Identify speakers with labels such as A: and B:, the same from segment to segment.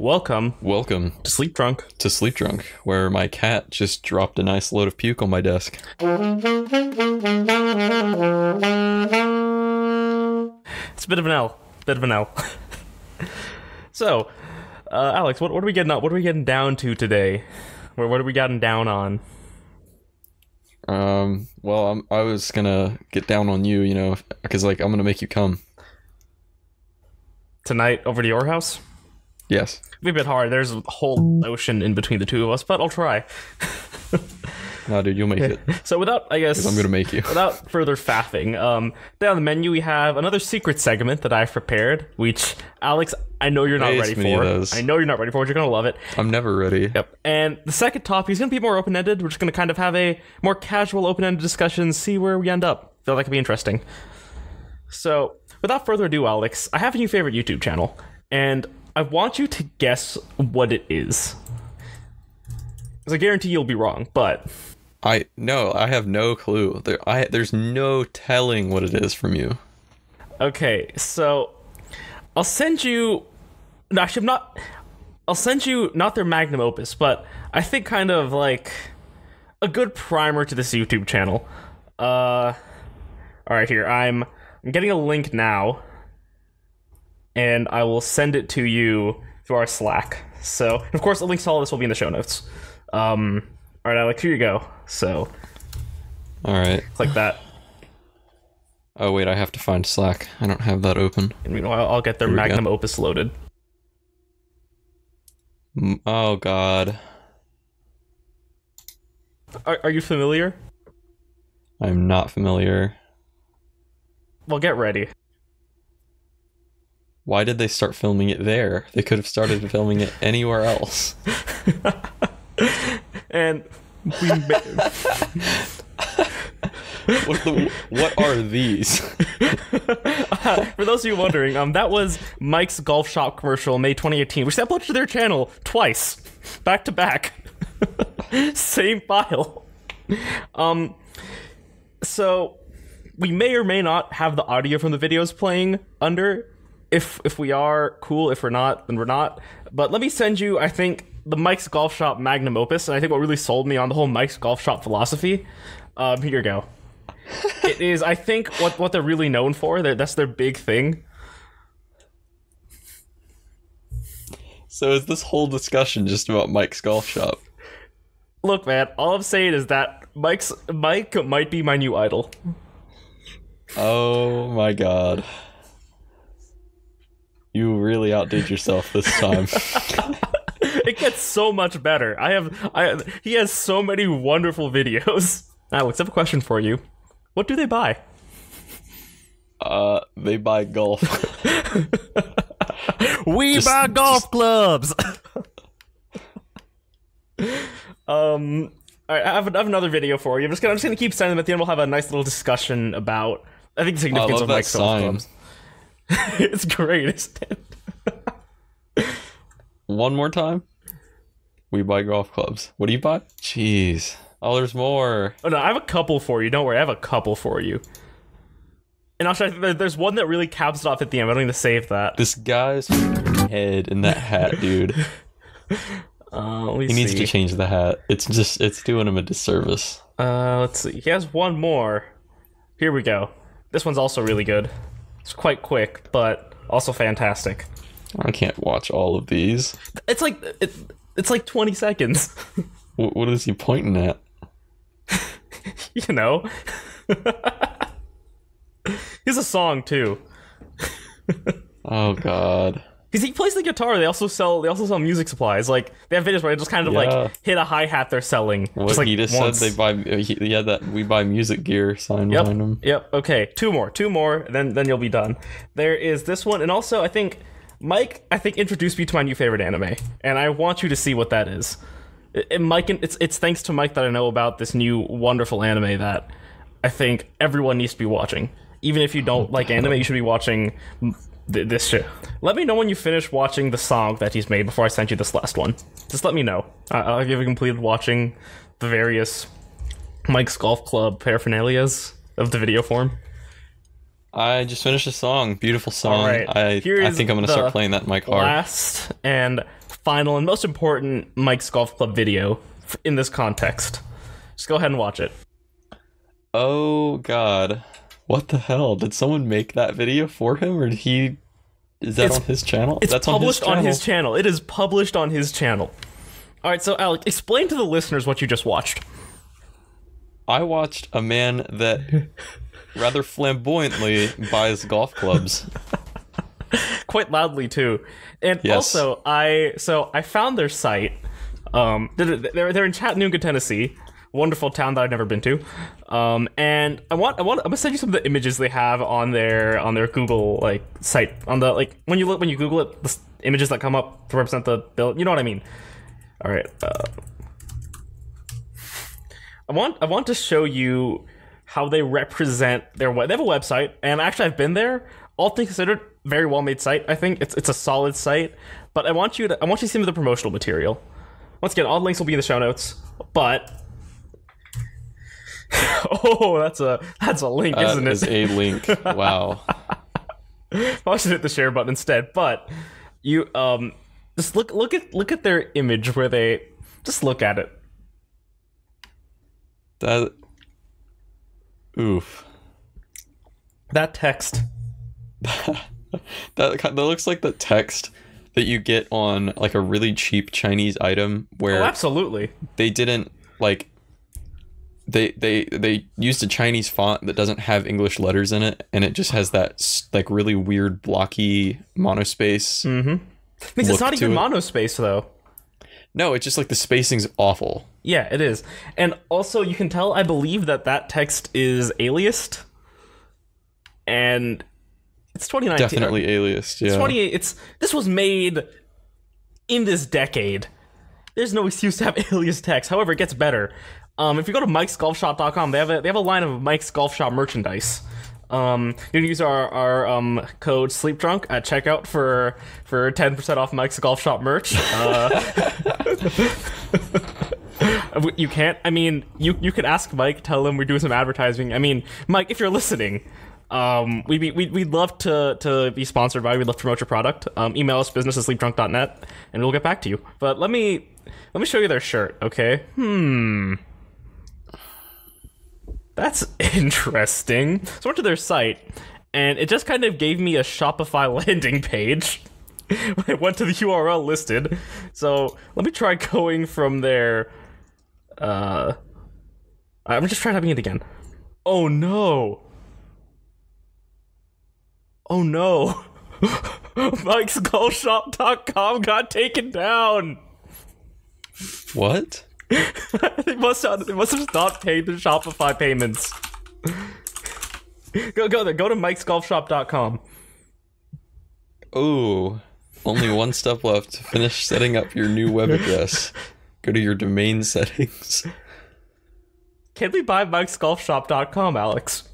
A: Welcome
B: Welcome
A: to Sleep Drunk.
B: to Sleep Drunk, where my cat just dropped a nice load of puke on my desk.
A: It's a bit of an L. So, Alex, what are we getting up? What are we getting down to today? What are we getting down on?
B: Well, I was gonna get down on you, because I'm gonna make you come.
A: Tonight over to your house?
B: Yes.
A: It'll be a bit hard. There's a whole ocean in between the two of us, but I'll try.
B: No, dude, you'll make it.
A: So without, I guess...
B: 'Cause I'm gonna make you.
A: Without further faffing, today on the menu we have another secret segment that I've prepared, which, Alex, I know you're not ready for. I know you're not ready for it. You're gonna love it.
B: I'm never ready.
A: Yep. And the second topic is gonna be more open-ended. We're just gonna kind of have a more casual, open-ended discussion, see where we end up. Feel like it could be interesting. So, without further ado, Alex, I have a new favorite YouTube channel, and I want you to guess what it is. Because I guarantee you'll be wrong, but...
B: I have no clue. There's no telling what it is from you.
A: Okay, so I'll send you... No, actually, I'll send you not their magnum opus, but I think kind of like a good primer to this YouTube channel. Alright, here. I'm getting a link now, and I will send it to you through our Slack. So, of course, the links to all this will be in the show notes. Alright, Alex, here you go. So,
B: Alright.
A: click that.
B: Oh, wait, I have to find Slack. I don't have that open.
A: And meanwhile, I'll get their magnum opus loaded.
B: Oh, God.
A: Are you familiar?
B: I'm not familiar.
A: Well, get ready.
B: Why did they start filming it there? They could have started filming it anywhere else.
A: And we
B: What are these?
A: for those of you wondering, that was Mike's Golf Shop commercial, May 2018, which they uploaded to their channel twice, back to back. Same file. So we may or may not have the audio from the videos playing under. If we are, cool. If we're not, then we're not. But let me send you, I think, the Mike's Golf Shop magnum opus, and I think what really sold me on the whole Mike's Golf Shop philosophy. Here you go. It is, I think, what they're really known for. That's their big thing.
B: So is this whole discussion just about Mike's Golf Shop?
A: Look, man, all I'm saying is that Mike might be my new idol.
B: Oh my God. You really outdid yourself this time.
A: It gets so much better. He has so many wonderful videos. Alex, I have a question for you. What do they buy?
B: They buy golf.
A: We buy golf clubs. All right, I have another video for you. I'm just gonna keep sending them at the end. We'll have a nice little discussion about, I think, the significance of Mike's golf clubs. It's great, isn't it?
B: One more time. We buy golf clubs. What do you buy? Jeez. Oh, there's more.
A: Oh no, I have a couple for you. Don't worry, I have a couple for you. And actually, there's one that really caps it off at the end. I don't need to save that.
B: This guy's head in that hat, dude. He needs to change the hat. It's doing him a disservice.
A: Let's see. He has one more. Here we go. This one's also really good. It's quite quick, but also fantastic.
B: I can't watch all of these.
A: It's like 20 seconds.
B: What is he pointing at?
A: You know. Here's a song too.
B: Oh God.
A: Because he plays the guitar. They also sell music supplies. Like, they have videos where they just kind of like hit a hi-hat they're selling.
B: What
A: just, like,
B: he just
A: once.
B: said they buy that we buy music gear sign behind him.
A: Yep. Okay. Two more. Then you'll be done. There is this one, and also I think Mike introduced me to my new favorite anime, and I want you to see what that is. It's thanks to Mike that I know about this new wonderful anime that I think everyone needs to be watching. Even if you don't like anime, you should be watching this shit. Let me know when you finish watching the song that he's made before I send you this last one. Just let me know. Have you ever completed watching the various Mike's Golf Club paraphernalias of the video form?
B: I just finished a song. Beautiful song.
A: All right.
B: I think I'm going to start playing that in my car.
A: Last and final and most important Mike's Golf Club video in this context. Just go ahead and watch it.
B: Oh God, what the hell? Did someone make that video for him, or is that on his channel?
A: It's
B: That's
A: published on his channel. It is published on his channel. All right, so Alec, explain to the listeners what you just watched.
B: I watched a man that rather flamboyantly buys golf clubs.
A: Quite loudly too. And also, I found their site. They're in Chattanooga, Tennessee. Wonderful town that I've never been to. And I'm gonna send you some of the images they have on their Google like site. On the when you Google it, the images that come up to represent the bill. You know what I mean? All right. I want to show you how they represent they have a website, and actually I've been there. All things considered, very well made site. I think it's a solid site. But I want you to see some of the promotional material. Once again, all links will be in the show notes. But oh, that's a link, isn't it?
B: That is a link. Wow.
A: I should hit the share button instead. But you just look at their image where they just look at it.
B: That oof.
A: That text.
B: that looks like the text that you get on like a really cheap Chinese item where
A: absolutely
B: they didn't like they used a Chinese font that doesn't have English letters in it, and it just has that like really weird blocky monospace.
A: Because it's not even monospace though.
B: No, it's just like the spacing's awful.
A: Yeah, it is. And also you can tell, I believe that text is aliased. And it's 2019.
B: Definitely aliased, yeah.
A: This was made in this decade. There's no excuse to have alias text. However, it gets better. If you go to mikesgolfshop.com, they have a line of Mike's Golf Shop merchandise. You can use our code Sleepdrunk at checkout for 10% off Mike's Golf Shop merch. You can't. I mean, you could ask Mike, tell him we're doing some advertising. I mean, Mike, if you're listening, we'd love to be sponsored by. We'd love to promote your product. Email us business@sleepdrunk.net, and we'll get back to you. But let me show you their shirt, okay? That's interesting. So I went to their site, and it just kind of gave me a Shopify landing page. I went to the URL listed. So let me try going from there. I'm just trying typing it again. Oh no. Oh no. Mike'sGolfShop.com got taken down.
B: What?
A: They must have not paid the Shopify payments. Go there. Go to Mike'sGolfShop.com.
B: Oh, only one step left to finish setting up your new web address. Go to your domain settings.
A: Can we buy Mike'sGolfShop.com, Alex?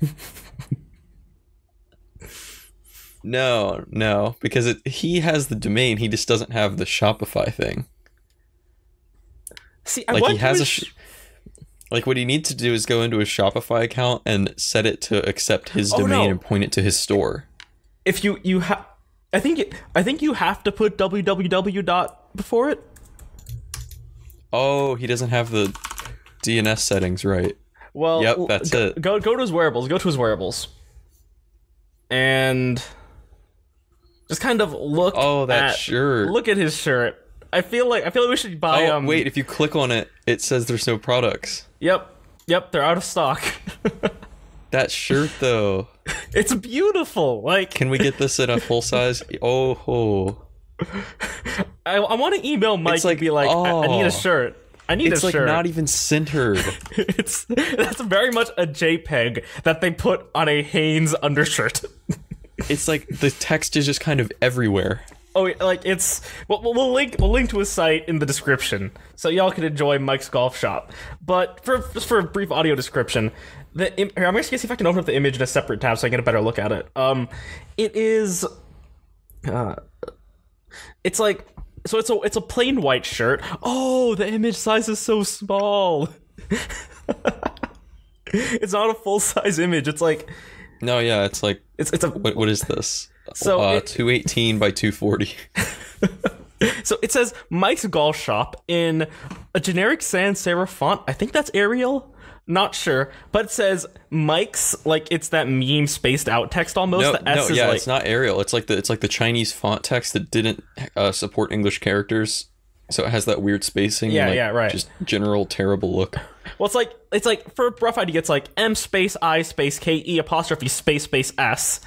B: No, because he has the domain. He just doesn't have the Shopify thing.
A: See,
B: like he has like what he needs to do is go into his Shopify account and set it to accept his domain and point it to his store.
A: If you have, I think you have to put www before it.
B: Oh, he doesn't have the DNS settings right.
A: Well,
B: yep, that's it.
A: Go to his wearables. Go to his wearables, and just kind of look.
B: Oh, that shirt.
A: Look at his shirt. I feel like we should buy.
B: Oh, wait! If you click on it, it says there's no products.
A: Yep, they're out of stock.
B: That shirt, though,
A: it's beautiful. Like,
B: can we get this in a full size? Oh.
A: I want to email Mike and be like, I need a shirt. I need a shirt.
B: It's like not even centered.
A: That's very much a JPEG that they put on a Hanes undershirt.
B: It's like the text is just kind of everywhere.
A: Oh, like it's we'll link to his site in the description so y'all can enjoy Mike's Golf Shop. But just for a brief audio description, I'm gonna see if I can open up the image in a separate tab so I can get a better look at it. It is, it's like it's a plain white shirt. Oh, the image size is so small. It's not a full size image. It's like.
B: No, yeah, it's like
A: it's a
B: what is this?
A: So
B: 218 by 240.
A: So it says Mike's Golf Shop in a generic sans serif font. I think that's Arial. Not sure, but it says Mike's, like it's that meme spaced out text almost.
B: No,
A: the S
B: no,
A: is
B: yeah,
A: like,
B: it's not Arial. It's like the Chinese font text that didn't support English characters, so it has that weird spacing.
A: Yeah,
B: and, like,
A: yeah, right.
B: Just general terrible look.
A: Well, it's like for a rough idea, it's like M space I space KE apostrophe space S.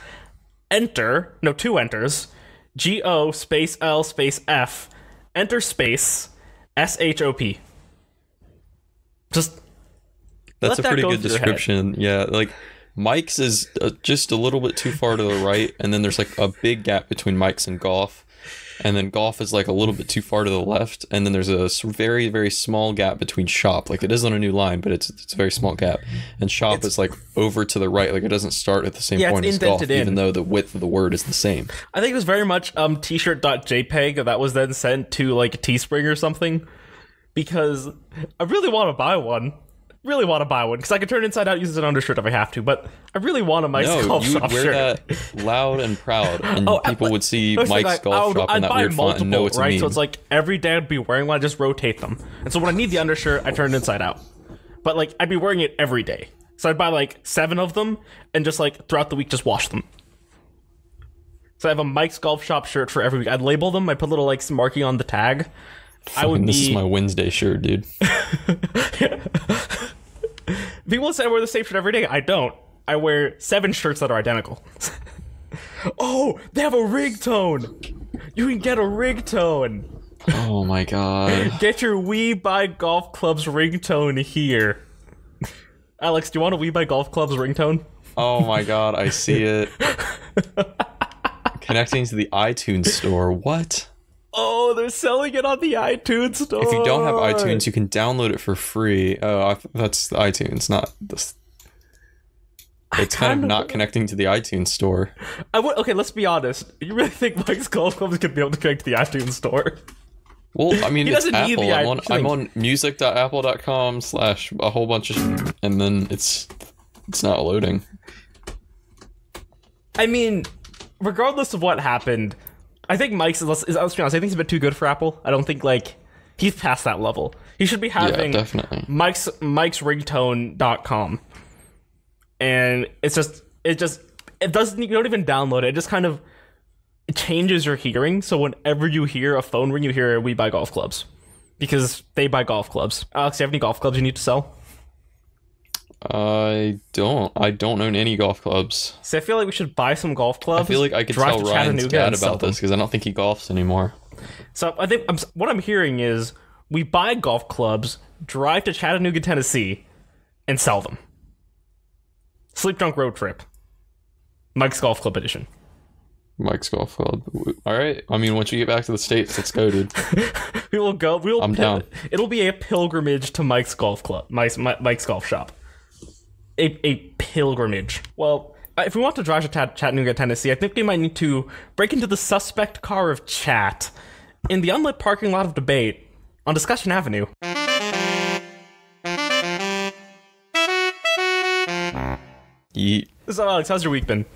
A: Enter, no, 2 enters. GO space L space F. Enter space SHOP. Just.
B: That's a pretty good description. Yeah, like Mike's is just a little bit too far to the right, and then there's like a big gap between Mike's and Golf, and then Golf is like a little bit too far to the left, and then there's a very, very small gap between Shop. Like it is on a new line, but it's a very small gap, and Shop is like over to the right. Like it doesn't start at the same point as Golf, even though the width of the word is the same.
A: I think it was very much t-shirt.jpg that was then sent to like Teespring or something, because I really want to buy one. Because I could turn it inside out, use it as an undershirt if I have to, but I really want a Mike's Golf Shop shirt.
B: No, you would wear that loud and proud, and people would see Mike's Golf Shop in that weird font and know what to mean.
A: So it's like every day I'd be wearing one, I just rotate them. And so when I need the undershirt, I turn it inside out. But like I'd be wearing it every day. So I'd buy like 7 of them and just like throughout the week just wash them. So I have a Mike's Golf Shop shirt for every week. I'd label them, I'd put little like marking on the tag.
B: This is my Wednesday shirt, dude.
A: People say I wear the same shirt every day. I don't. I wear 7 shirts that are identical. Oh, they have a ringtone. You can get a ringtone.
B: Oh my god.
A: Get your We Buy Golf Clubs ringtone here. Alex, do you want a We Buy Golf Clubs ringtone?
B: Oh my god, I see it. Connecting to the iTunes store. What?
A: Oh, they're selling it on the iTunes store.
B: If you don't have iTunes, you can download it for free. Oh, that's the iTunes, not this. It's kind of not connecting to the iTunes store.
A: Okay, let's be honest. You really think Mike's Golf Clubs could be able to connect to the iTunes store?
B: Well, I mean, it's Apple. I'm on
A: music.
B: music.apple.com/ a whole bunch of, and then it's not loading.
A: I mean, regardless of what happened, I think Mike's, let's be honest, I think he's a bit too good for Apple. I don't think, like, he's past that level. He should be having
B: definitely.
A: Mike's ringtone.com. And it doesn't, you don't even download it. It just kind of, it changes your hearing. So whenever you hear a phone ring, you hear We Buy Golf Clubs. Because they buy golf clubs. Alex, do you have any golf clubs you need to sell?
B: I don't own any golf clubs.
A: So I feel like we should buy some golf clubs.
B: I feel like I could tell Ryan's dad about this because I don't think he golfs anymore.
A: So I think what I'm hearing is we buy golf clubs, drive to Chattanooga, Tennessee, and sell them. Sleep Drunk Road Trip. Mike's Golf Club Edition.
B: Mike's Golf Club. All right. I mean, once you get back to the States, let's go, dude.
A: We will go.
B: I'm down.
A: It'll be a pilgrimage to Mike's Golf Club. Mike's Golf Shop. A pilgrimage. Well, if we want to drive to Chattanooga, Tennessee, I think we might need to break into the suspect car of chat in the unlit parking lot of debate on Discussion Avenue.
B: Yeet.
A: So, Alex, how's your week been?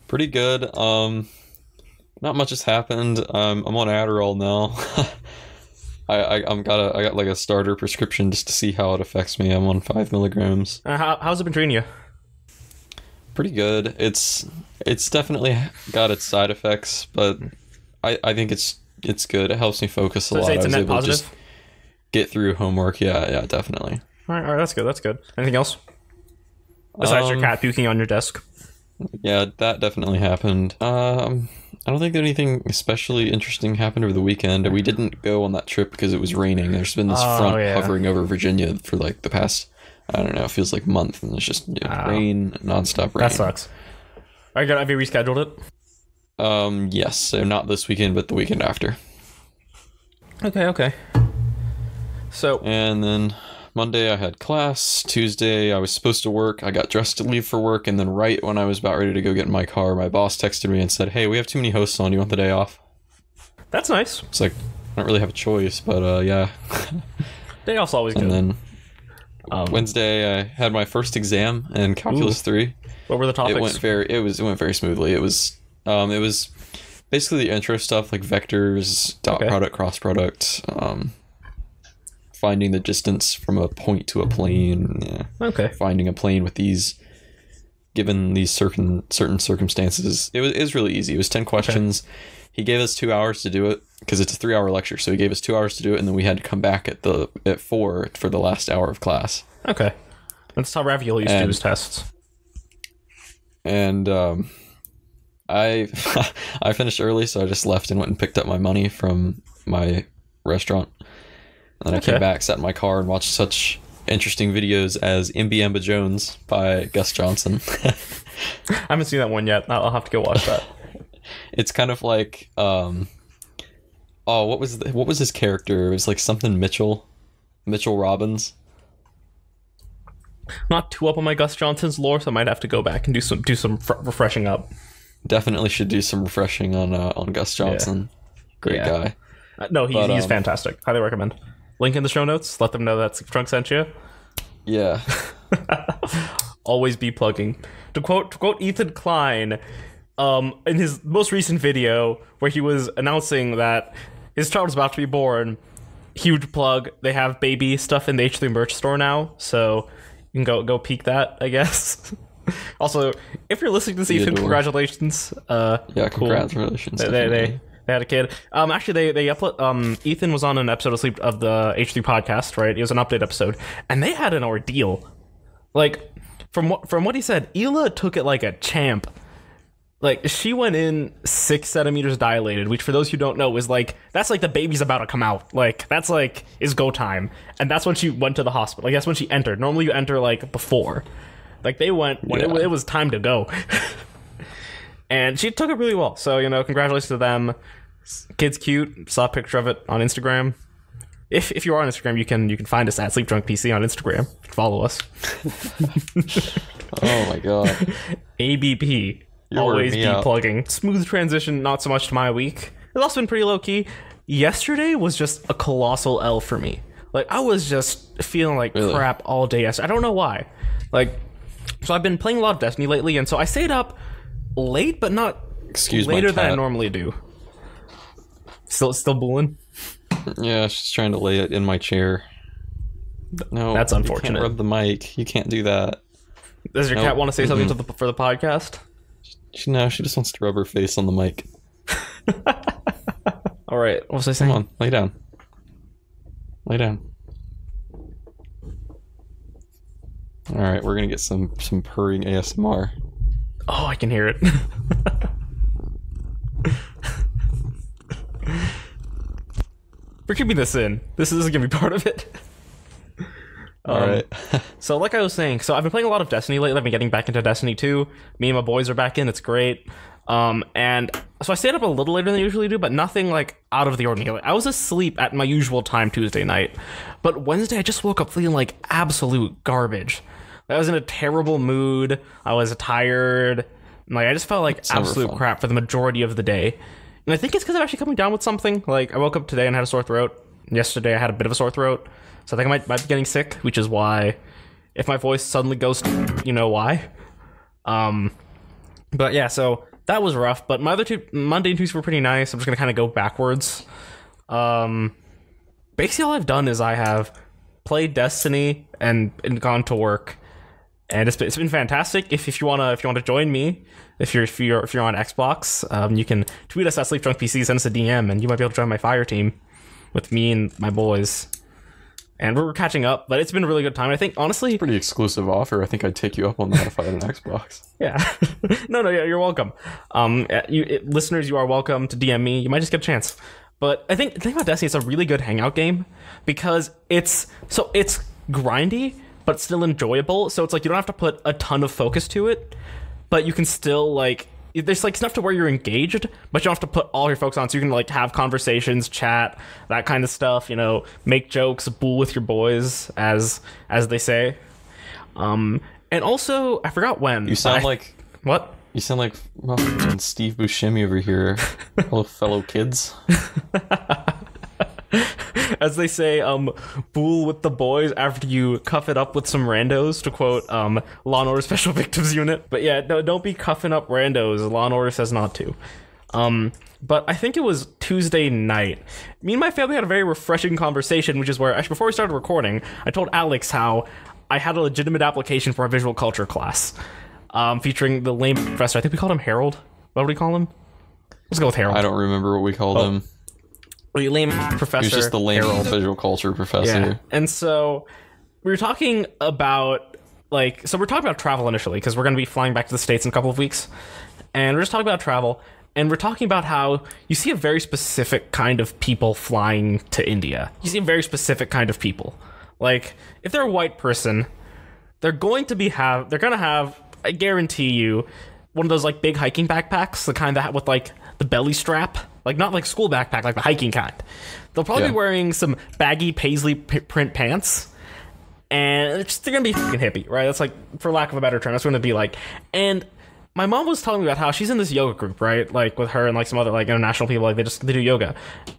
B: Pretty good. Not much has happened. I'm on Adderall now. I got like a starter prescription just to see how it affects me. I'm on 5 milligrams.
A: How's it been treating you?
B: Pretty good. It's definitely got its side effects, but I think it's good. It helps me focus a lot.
A: Say it's
B: I was
A: a net
B: able
A: positive?
B: to just get through homework. Yeah, definitely.
A: All right, that's good. Anything else? Besides your cat puking on your desk?
B: Yeah, that definitely happened. I don't think that anything especially interesting happened over the weekend. We didn't go on that trip because it was raining. There's been this front hovering over Virginia for like the past, I don't know, it feels like a month, and it's just rain, nonstop rain.
A: That sucks. Have you rescheduled it?
B: Yes. So not this weekend, but the weekend after.
A: Okay. So.
B: And then Monday I had class. Tuesday I was supposed to work. I got dressed to leave for work, and then right when I was about ready to go get in my car, my boss texted me and said, "Hey, we have too many hosts on. You want the day off?"
A: That's nice.
B: It's like, I don't really have a choice, but yeah.
A: Day off's always good.
B: And then Wednesday I had my first exam in Calculus 3.
A: What were the topics?
B: It went very smoothly. It was basically the intro stuff like vectors, dot product, cross product, finding the distance from a point to a plane. Finding a plane with these, given these certain circumstances. It was really easy. It was 10 questions. He gave us 2 hours to do it because it's a 3-hour lecture. So he gave us 2 hours to do it, and then we had to come back at 4 for the last hour of class.
A: Okay, that's how Ravioli used to do his tests.
B: And I finished early, so I just left and went and picked up my money from my restaurant. And then I came back, sat in my car, and watched such interesting videos as Imbiamba Jones by Gus Johnson.
A: I haven't seen that one yet. I'll have to go watch that.
B: It's kind of like, what was his character? It was like something Mitchell Robbins.
A: Not too up on my Gus Johnson's lore, so I might have to go back and do some refreshing up.
B: Definitely should do some refreshing on Gus Johnson. Yeah. Great guy.
A: No, he's fantastic. Highly recommend. Link in the show notes. Let them know that Sleepdrunk sent you.
B: Yeah.
A: Always be plugging. To quote Ethan Klein, in his most recent video where he was announcing that his child was about to be born, huge plug. They have baby stuff in the H3 merch store now, so you can go peek that, I guess. Also, if you're listening to this, Ethan, congratulations.
B: Congratulations.
A: They had a kid. Actually, they upload. Ethan was on an episode of the H3 podcast, right? It was an update episode, and they had an ordeal. Like, from what he said, Hila took it like a champ. Like, she went in 6 centimeters dilated, which for those who don't know is like, that's like the baby's about to come out. Like, that's like is go time, and that's when she went to the hospital. Like, that's when she entered. Normally, you enter like before. Like, they went when it was time to go. And she took it really well. So, congratulations to them. Kid's cute. Saw a picture of it on Instagram. If you are on Instagram, you can find us at SleepdrunkPC on Instagram. Follow us.
B: Oh my god.
A: ABP. Always be plugging. Smooth transition, not so much to my week. It's also been pretty low key. Yesterday was just a colossal L for me. Like, I was just feeling like crap all day yesterday. I don't know why. Like, so I've been playing a lot of Destiny lately, and so I stayed up late, but not later than I normally do. Still booling?
B: Yeah, she's trying to lay it in my chair. No,
A: that's unfortunate.
B: You can't rub the mic. You can't do that.
A: Does your cat want to say something for the podcast?
B: No, she just wants to rub her face on the mic.
A: All right, what was I saying?
B: Come on, lay down. Lay down. All right, we're gonna get some purring ASMR.
A: Oh, I can hear it. We're keeping this in. This is gonna be part of it.
B: All right.
A: So like I was saying, so I've been playing a lot of Destiny lately. I've been getting back into Destiny 2. Me and my boys are back in. It's great. And so I stayed up a little later than I usually do, but nothing like out of the ordinary. I was asleep at my usual time Tuesday night, but Wednesday I just woke up feeling like absolute garbage. I was in a terrible mood. I was tired. Like, I just felt like absolute crap for the majority of the day. And I think it's because I'm actually coming down with something. Like, I woke up today and had a sore throat. Yesterday I had a bit of a sore throat. So I think I might be getting sick, which is why, if my voice suddenly goes, you know why. But yeah, so that was rough. But my other two, Monday and Tuesday, were pretty nice. I'm just going to kind of go backwards. Basically all I've done is I have played Destiny and gone to work. And it's been fantastic. If you wanna join me, if you're on Xbox, you can tweet us at SleepdrunkPC, send us a DM, and you might be able to join my fire team with me and my boys. And we're catching up, but it's been a really good time. I think honestly,
B: pretty exclusive offer. I think I'd take you up on that if I had an Xbox.
A: Yeah, no, yeah, you're welcome. Listeners, you are welcome to DM me. You might just get a chance. But I think the thing about Destiny, it's a really good hangout game because it's grindy, but still enjoyable. So it's like you don't have to put a ton of focus to it, but you can still like there's like stuff to where you're engaged, but you don't have to put all your focus on. So you can like have conversations, chat, that kind of stuff. Make jokes, bull with your boys, as they say. And also, I forgot when
B: you sound like
A: what?
B: You sound like Steve Buscemi over here. Hello, fellow kids.
A: As they say, fool with the boys after you cuff it up with some randos, to quote Law & Order Special Victims Unit. But yeah, no, don't be cuffing up randos. Law & Order says not to. but I think it was Tuesday night. Me and my family had a very refreshing conversation, which is where, actually, before we started recording, I told Alex how I had a legitimate application for a visual culture class, featuring the lame professor. I think we called him Harold. What do we call him? Let's go with Harold.
B: I don't remember what we called him.
A: The lame professor.
B: He was just the lame
A: Harold.
B: visual culture professor.
A: Yeah. And so we were talking about, we're talking about travel initially, because we're going to be flying back to the States in a couple of weeks. And we're just talking about travel, and we're talking about how you see a very specific kind of people flying to India. You see a very specific kind of people. Like, if they're a white person, they're going to have, I guarantee you, one of those, like, big hiking backpacks, the kind that with, like, the belly strap. Like, not like school backpack, like the hiking kind. They'll probably be wearing some baggy paisley print pants. And they're going to be fucking hippie, right? That's like, for lack of a better term, that's going to be like. And my mom was telling me about how she's in this yoga group, right? Like, with her and, like, some other, like, international people, like, they do yoga.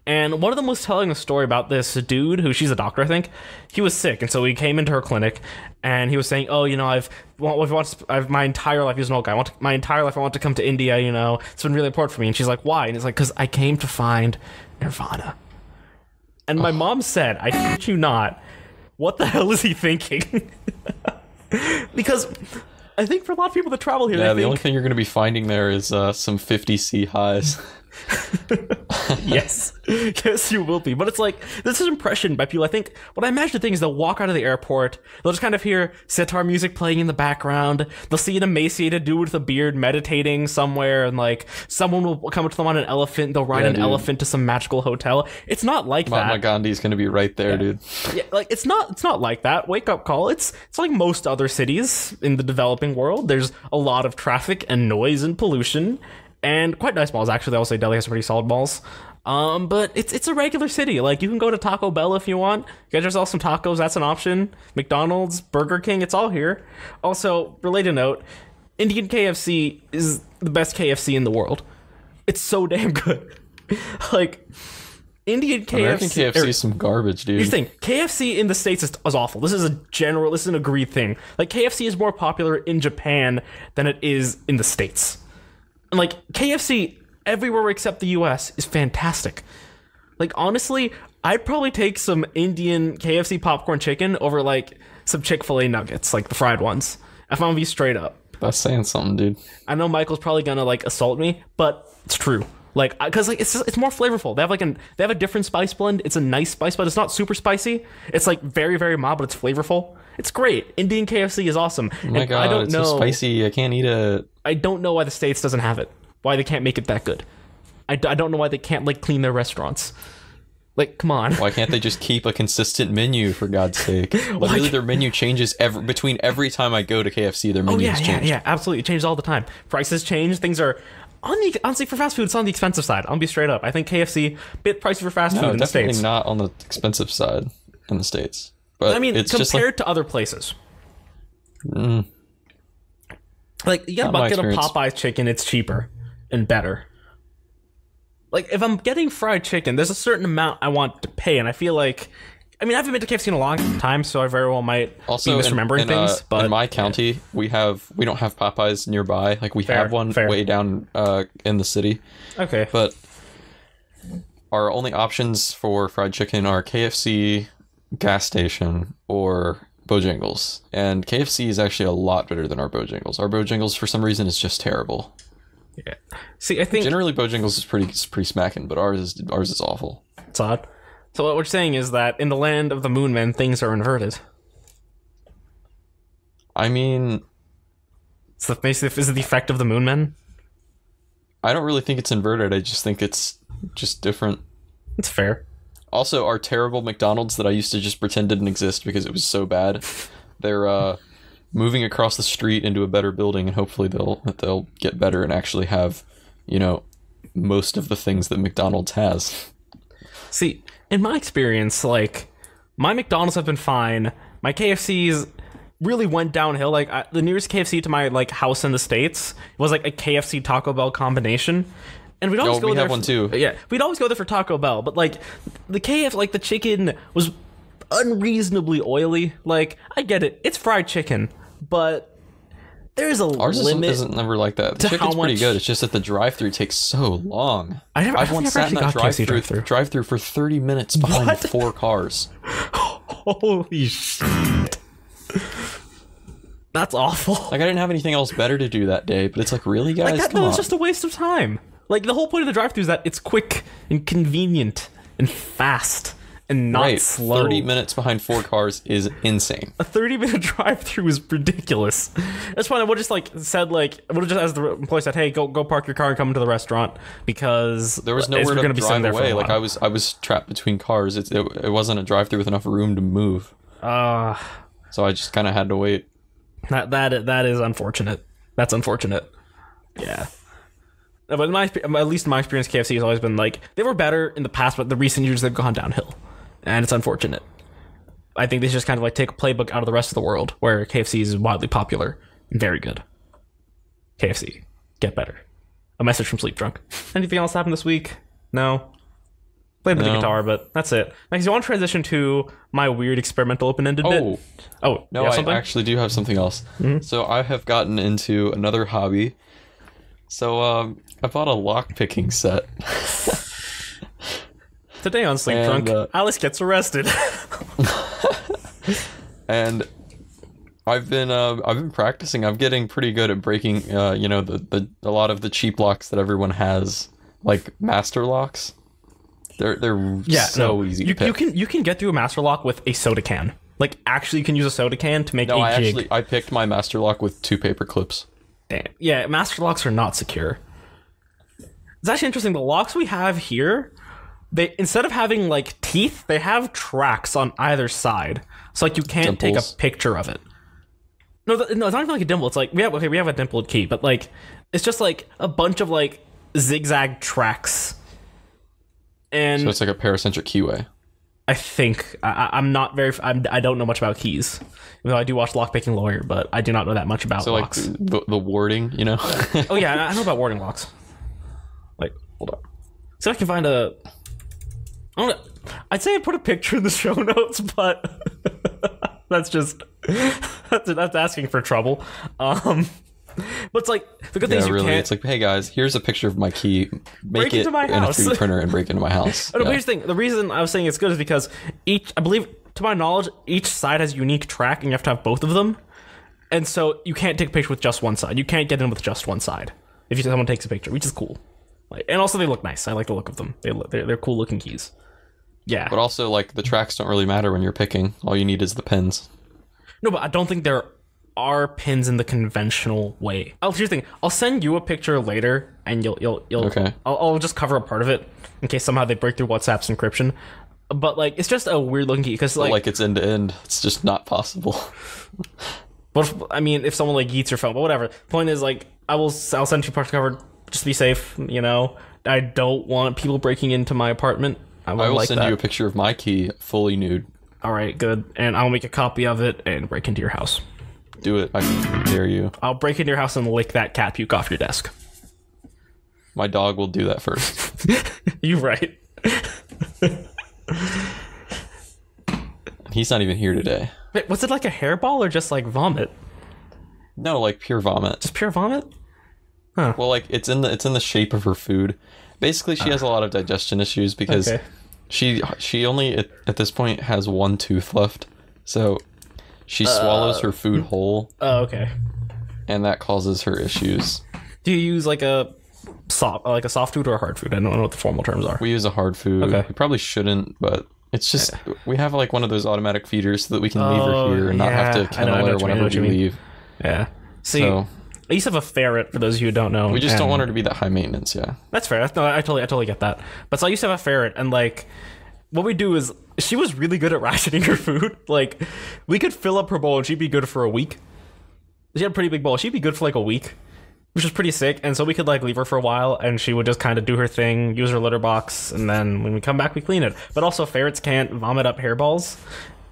A: And one of them was telling a story about this dude who, she's a doctor, I think. He was sick, and so he came into her clinic, and he was saying, oh, you know, I've my entire life, he was an old guy, my entire life I want to come to India, you know, it's been really important for me. And she's like, why? And he's like, because I came to find Nirvana. And my mom said, I kid you not, what the hell is he thinking? Because I think for a lot of people that travel here,
B: the only thing you're going to be finding there is some 50C highs.
A: Yes, you will be. But it's like, this is impression by people. I think what I imagine the thing is they'll walk out of the airport, they'll just kind of hear sitar music playing in the background, they'll see an emaciated dude with a beard meditating somewhere, and like someone will come up to them on an elephant, they'll ride an elephant to some magical hotel. It's not like that.
B: Mahatma Gandhi's gonna be right there, dude.
A: Yeah, like it's not like that. Wake up call. It's like most other cities in the developing world. There's a lot of traffic and noise and pollution. And quite nice malls, actually. I will say Delhi has pretty solid malls. But it's a regular city. Like, you can go to Taco Bell if you want. Get yourself some tacos, that's an option. McDonald's, Burger King, it's all here. Also, related note, Indian KFC is the best KFC in the world. It's so damn good. Like, Indian KFC...
B: American KFC is some garbage, dude.
A: Here's the thing. KFC in the States is awful. This is an agreed thing. Like, KFC is more popular in Japan than it is in the States. And, like, KFC everywhere except the US is fantastic. Like, honestly, I'd probably take some Indian KFC popcorn chicken over, like, some Chick-fil-A nuggets, like the fried ones. If I'm gonna be straight up.
B: That's saying something, dude.
A: I know Michael's probably gonna, like, assault me, but it's true. Like, because, like, it's more flavorful. They have a different spice blend. It's a nice spice, but it's not super spicy. It's, like, very, very mild, but it's flavorful. It's great. Indian KFC is awesome.
B: Oh my god,
A: I don't
B: it's
A: know,
B: so spicy. I can't eat it.
A: I don't know why the States doesn't have it. Why they can't make it that good. I don't know why they can't, like, clean their restaurants. Like, come on.
B: Why can't they just keep a consistent menu, for God's sake? Literally, their menu changes between every time I go to KFC, their menu has changed.
A: Yeah, absolutely. It changes all the time. Prices change. Things are... honestly, for fast food, it's on the expensive side. I'll be straight up. I think KFC, bit pricey for fast food in the States.
B: Definitely not on the expensive side in the States. But
A: I mean,
B: it's
A: compared to other places. Like, you get a bucket of Popeye's chicken, it's cheaper and better. Like, if I'm getting fried chicken, there's a certain amount I want to pay, and I feel like... I mean, I haven't been to KFC in a long time, so I very well might be misremembering things. But
B: in my county, we don't have Popeyes nearby. Like, we have one way down in the city.
A: Okay.
B: But our only options for fried chicken are KFC, gas station, or Bojangles. And KFC is actually a lot better than our Bojangles. Our Bojangles, for some reason, is just terrible.
A: Yeah. See, I think
B: generally Bojangles is pretty smacking, but ours is awful.
A: It's odd. So what we're saying is that in the land of the moon men, things are inverted.
B: I mean,
A: is it the effect of the moon men?
B: I don't really think it's inverted. I just think it's just different.
A: It's fair.
B: Also, our terrible McDonald's that I used to just pretend didn't exist because it was so bad, they're moving across the street into a better building, and hopefully they'll get better and actually have, you know, most of the things that McDonald's has.
A: See, in my experience, like, my McDonald's have been fine. My KFCs really went downhill. Like, the nearest KFC to my, like, house in the States was, like, a KFC Taco Bell combination. And we'd always go there.
B: We have one too.
A: Yeah, we'd always go there for Taco Bell. But, like, the the chicken was unreasonably oily. Like, I get it. It's fried chicken. But There's a limit.
B: Ours isn't never like that. The chicken's pretty good. It's just that the drive-thru takes so long. I've once sat in that drive-thru for 30 minutes behind 4 cars.
A: Holy shit. That's awful.
B: Like, I didn't have anything else better to do that day, but it's like, really, guys?
A: Like, that was just a waste of time. Like, the whole point of the drive-thru is that it's quick and convenient and fast and not slow.
B: 30 minutes behind 4 cars is insane.
A: A 30-minute drive-thru is ridiculous. That's why I would just said as the employee said, hey, go park your car and come into the restaurant, because
B: there was nowhere to drive away. Like, I was trapped between cars. It wasn't a drive-thru with enough room to move. So I just kind of had to wait.
A: That is unfortunate. That's unfortunate. Yeah. But at least in my experience, KFC has always been they were better in the past, but the recent years they've gone downhill, and it's unfortunate. I think they should just kind of take a playbook out of the rest of the world, where KFC is wildly popular and very good. KFC, get better. A message from Sleepdrunk. Anything else happened this week? No. Played with the guitar, but that's it. Next, you want to transition to my weird experimental open-ended bit? Oh,
B: no, I actually do have something else. Mm-hmm. So I have gotten into another hobby. So I bought a lock-picking set.
A: Today on Sleepdrunk, Alice gets arrested.
B: And I've been practicing. I'm getting pretty good at breaking a lot of the cheap locks that everyone has, like master locks. They're easy to pick.
A: You can get through a master lock with a soda can. Like, actually, you can use a soda can to make a jig.
B: I picked my master lock with 2 paper clips.
A: Damn. Yeah, master locks are not secure. It's actually interesting. The locks we have here, they, instead of having teeth, they have tracks on either side. So you can't take a picture of it. No, it's not even like a dimple. It's we have a dimpled key, but it's just a bunch of zigzag tracks. And
B: so it's like a paracentric keyway.
A: I think I'm not very. I don't know much about keys. Even though I do watch Lockpicking Lawyer, but I do not know that much about locks.
B: So the warding, you know.
A: Oh yeah, I know about warding locks. Hold on. See if I can find a. I'd say I put a picture in the show notes, but that's asking for trouble. But it's the good thing is you can't.
B: It's hey guys, here's a picture of my key. Make it in a 3D printer and break into my house.
A: But here's the thing. The reason I was saying it's good is because I believe, to my knowledge, each side has a unique track, and you have to have both of them. And so you can't take a picture with just one side. You can't get in with just one side if someone takes a picture, which is cool. And also they look nice. I like the look of them. They're cool looking keys. Yeah.
B: But also the tracks don't really matter when you're picking. All you need is the pins.
A: No, but I don't think there are pins in the conventional way. Here's the thing. I'll send you a picture later, and you'll
B: okay.
A: I'll just cover a part of it in case somehow they break through WhatsApp's encryption. But it's just a weird looking key because
B: it's end to end. It's just not possible.
A: But if someone yeets your phone, but whatever. Point is I'll send you part covered just to be safe. I don't want people breaking into my apartment. I
B: will send you a picture of my key fully nude.
A: All right, good. And I'll make a copy of it and break into your house.
B: Do it. I dare you.
A: I'll break into your house and lick that cat puke off your desk.
B: My dog will do that first.
A: You're right.
B: He's not even here today.
A: Wait, was it a hairball or just vomit?
B: No, pure vomit.
A: Just pure vomit? Huh.
B: Well, it's in the shape of her food. Basically, she has a lot of digestion issues because she only at this point has 1 tooth left. So she swallows her food whole.
A: Oh, okay.
B: And that causes her issues.
A: Do you use a soft food or a hard food? I don't know what the formal terms are.
B: We use a hard food. Okay. We probably shouldn't, but it's just we have one of those automatic feeders so that we can leave her here and not have to kennel her whenever we leave.
A: Yeah. See, I used to have a ferret, for those of you who don't know.
B: We just don't want her to be that high maintenance, yeah.
A: That's fair. No, I totally get that. But so I used to have a ferret, and what we do is she was really good at rationing her food. We could fill up her bowl and she'd be good for a week. She had a pretty big bowl. She'd be good for a week, which was pretty sick. And so we could leave her for a while, and she would just kind of do her thing, use her litter box, and then when we come back, we clean it. But also ferrets can't vomit up hairballs,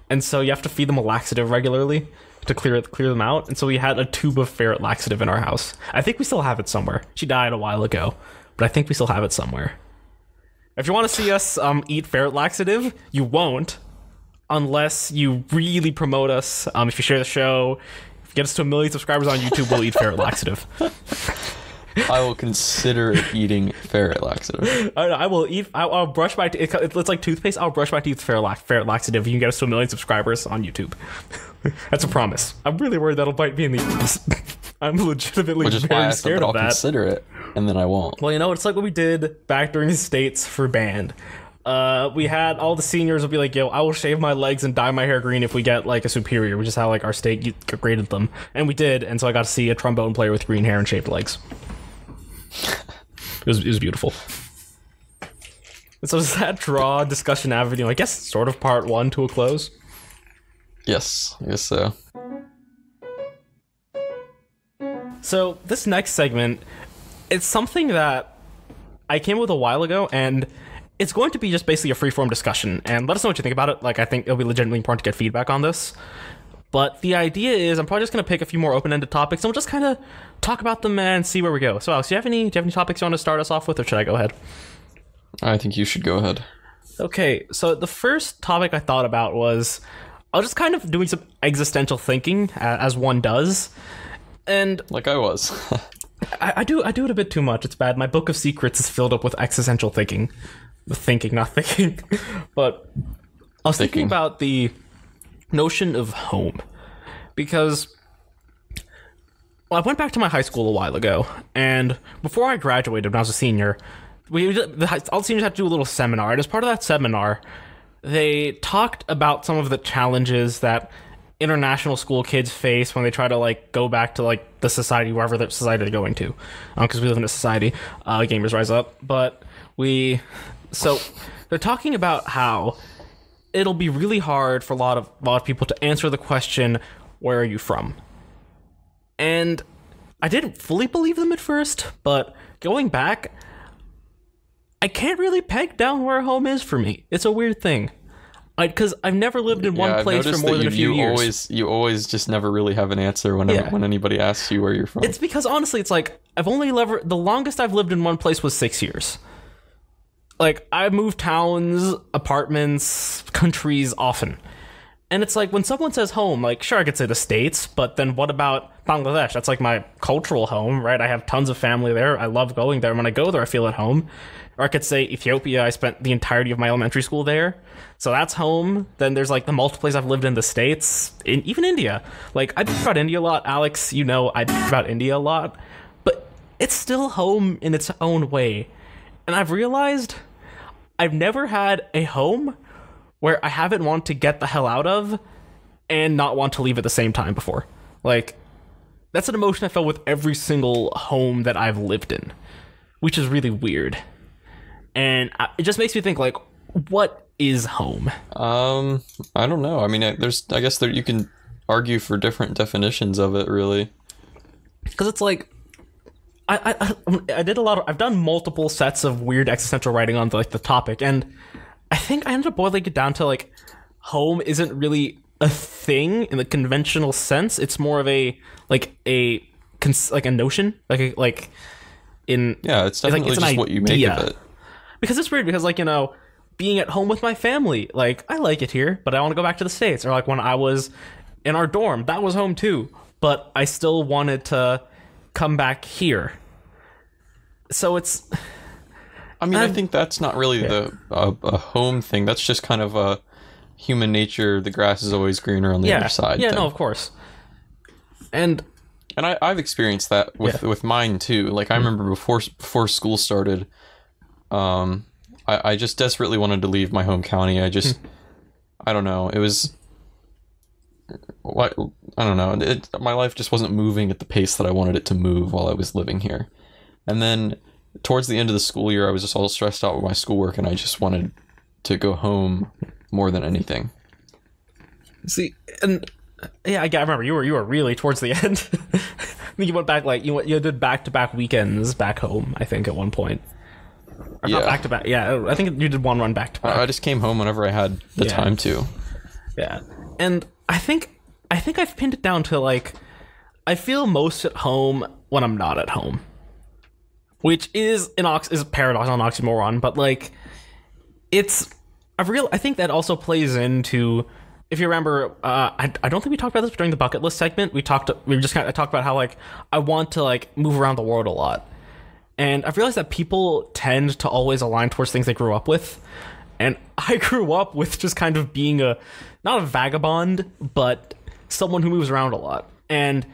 A: and so you have to feed them a laxative regularly to clear them out. And so we had a tube of ferret laxative in our house. I think we still have it somewhere. She died a while ago, but I think we still have it somewhere. If you want to see us eat ferret laxative, you won't, unless you really promote us. If you share the show, Get us to 1 million subscribers on YouTube, we'll eat ferret laxative.
B: I will consider eating ferret laxative.
A: I will eat. I'll brush my teeth. It's like toothpaste. I'll brush my teeth with ferret laxative. You can get us to 1 million subscribers on YouTube. That's a promise. I'm really worried that'll bite me in the ears. I'm legitimately very scared of that.
B: I'll consider it, and then I won't.
A: Well, it's like what we did back during the States for band. We had all the seniors would be like, yo, I will shave my legs and dye my hair green if we get like a superior, which is how like our state graded them. And we did, and so I got to see a trombone player with green hair and shaved legs. It was beautiful. And so does that draw discussion avenue, I guess, sort of part 1 to a close?
B: Yes, I guess so.
A: So this next segment, it's something that I came up with a while ago, and it's going to be just basically a free-form discussion, and let us know what you think about it. Like, I think it'll be legitimately important to get feedback on this. But the idea is I'm probably just going to pick a few more open-ended topics, and we'll just kind of talk about them and see where we go. So, Alex, do you have any topics you want to start us off with, or should I go ahead?
B: I think you should go ahead.
A: Okay, so the first topic I thought about was I was just kind of doing some existential thinking, as one does, and
B: like I was.
A: I do it a bit too much. It's bad. My book of secrets is filled up with existential thinking. Thinking, not thinking. But I was thinking about the notion of home, because I went back to my high school a while ago, and before I graduated when I was a senior, all the seniors had to do a little seminar, and as part of that seminar, they talked about some of the challenges that international school kids face when they try to like go back to like the society, wherever the society they're going to, because we live in a society, gamers rise up. But so they're talking about how it'll be really hard for a lot of people to answer the question, where are you from? And I didn't fully believe them at first, but going back, I can't really peg down where home is for me. It's a weird thing. Because I've never lived in one place for more than a few years.
B: You always just never really have an answer when anybody asks you where you're from.
A: It's because, honestly, it's like, the longest I've lived in one place was 6 years. Like, I moved towns, apartments, countries often. And it's like, when someone says home, like, sure, I could say the States, but then what about Bangladesh? That's like my cultural home, right? I have tons of family there. I love going there. When I go there, I feel at home. Or I could say Ethiopia. I spent the entirety of my elementary school there. So that's home. Then there's like the multiple places I've lived in the States, even India. Like, I talk about India a lot. Alex, I talk about India a lot. But it's still home in its own way. And I've realized I've never had a home where I haven't wanted to get the hell out of and not want to leave at the same time before. Like, that's an emotion I felt with every single home that I've lived in, which is really weird. And it just makes me think, like, what is home?
B: I don't know. I mean, I guess you can argue for different definitions of it, really.
A: Because it's like, I've done multiple sets of weird existential writing on like the topic, and I think I ended up boiling it down to like, home isn't really a thing in the conventional sense. It's more of a notion,
B: it's definitely just idea. What you make of it.
A: Because it's weird, because being at home with my family, like, I like it here, but I want to go back to the States. Or like when I was in our dorm, that was home too, but I still wanted to come back here. So it's,
B: I think that's not really a home thing. That's just kind of a human nature. The grass is always greener on the other side.
A: Yeah,
B: thing.
A: No, of course. And
B: I've experienced that with mine too. Like, I remember before school started, I just desperately wanted to leave my home county. I don't know. It was, I don't know. My life just wasn't moving at the pace that I wanted it to move while I was living here. And then towards the end of the school year, I was just all stressed out with my schoolwork, and I just wanted to go home more than anything.
A: See, and yeah, I remember you were really towards the end. I think you went back, like, you did back-to-back weekends back home, I think, at one point. Or not back-to-back. Yeah, I think you did one run back-to-back.
B: I just came home whenever I had the time to.
A: Yeah. And I think I've pinned it down to, like, I feel most at home when I'm not at home. Which is a paradox, an oxymoron, but, like, I think that also plays into if you remember, I don't think we talked about this, but during the bucket list segment, I talked about how like I want to like move around the world a lot, and I've realized that people tend to always align towards things they grew up with, and I grew up with just kind of being not a vagabond, but someone who moves around a lot, and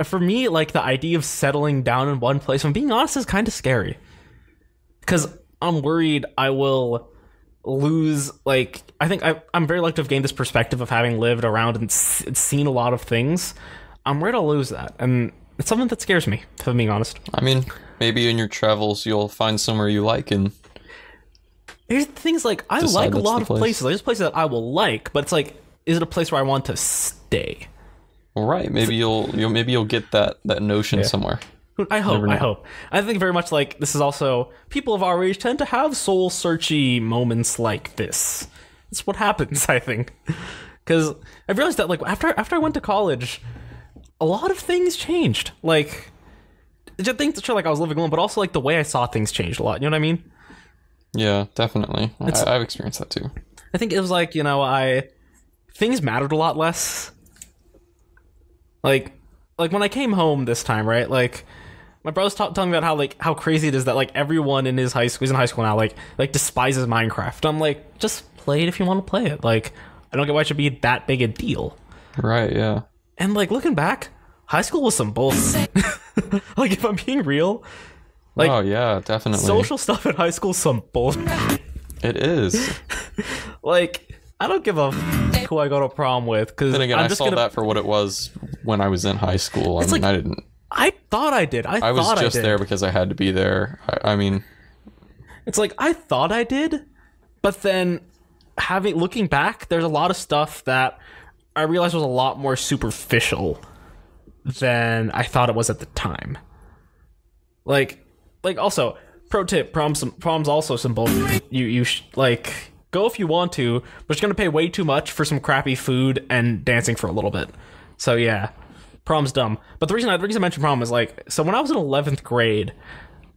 A: for me, like the idea of settling down in one place, if I'm being honest, is kind of scary, because I'm worried I will lose, like, I think I'm very lucky to have gained this perspective of having lived around and seen a lot of things. I'm worried I'll lose that, and it's something that scares me, if I'm being honest.
B: I mean, maybe in your travels you'll find somewhere you like, and
A: there's things like I like a lot of places. There's places that I will like, but it's like, is it a place where I want to stay?
B: Well, right. Maybe you'll get that notion somewhere.
A: I hope. I think very much like this is also, people of our age tend to have soul-searchy moments like this. It's what happens, I think. Because I've realized that like after I went to college, a lot of things changed. Like, I think sure, like I was living alone, but also like the way I saw things changed a lot. You know what I mean?
B: Yeah, definitely. I've experienced that too.
A: I think it was like, things mattered a lot less. Like when I came home this time, right? Like, my brother's telling me about how crazy it is that like everyone in his high school, he's in high school now, like despises Minecraft. I'm like, just play it if you want to play it. Like, I don't get why it should be that big a deal.
B: Right, yeah.
A: And like looking back, high school was some bullshit. Like, if I'm being real, like,
B: oh yeah, definitely.
A: Social stuff in high school is some bullshit.
B: It is.
A: Like, I don't give a who I go to prom with, because
B: then again, I saw that for what it was when I was in high school. I mean, I didn't.
A: I thought I did. I
B: was just there because I had to be there. I mean,
A: it's like I thought I did, but then looking back, there's a lot of stuff that I realized was a lot more superficial than I thought it was at the time. Like also, pro tip: prom's also some bullshit. You go if you want to, but you're gonna pay way too much for some crappy food and dancing for a little bit. So yeah. Prom's dumb. But the reason I mentioned prom is like, so when I was in 11th grade,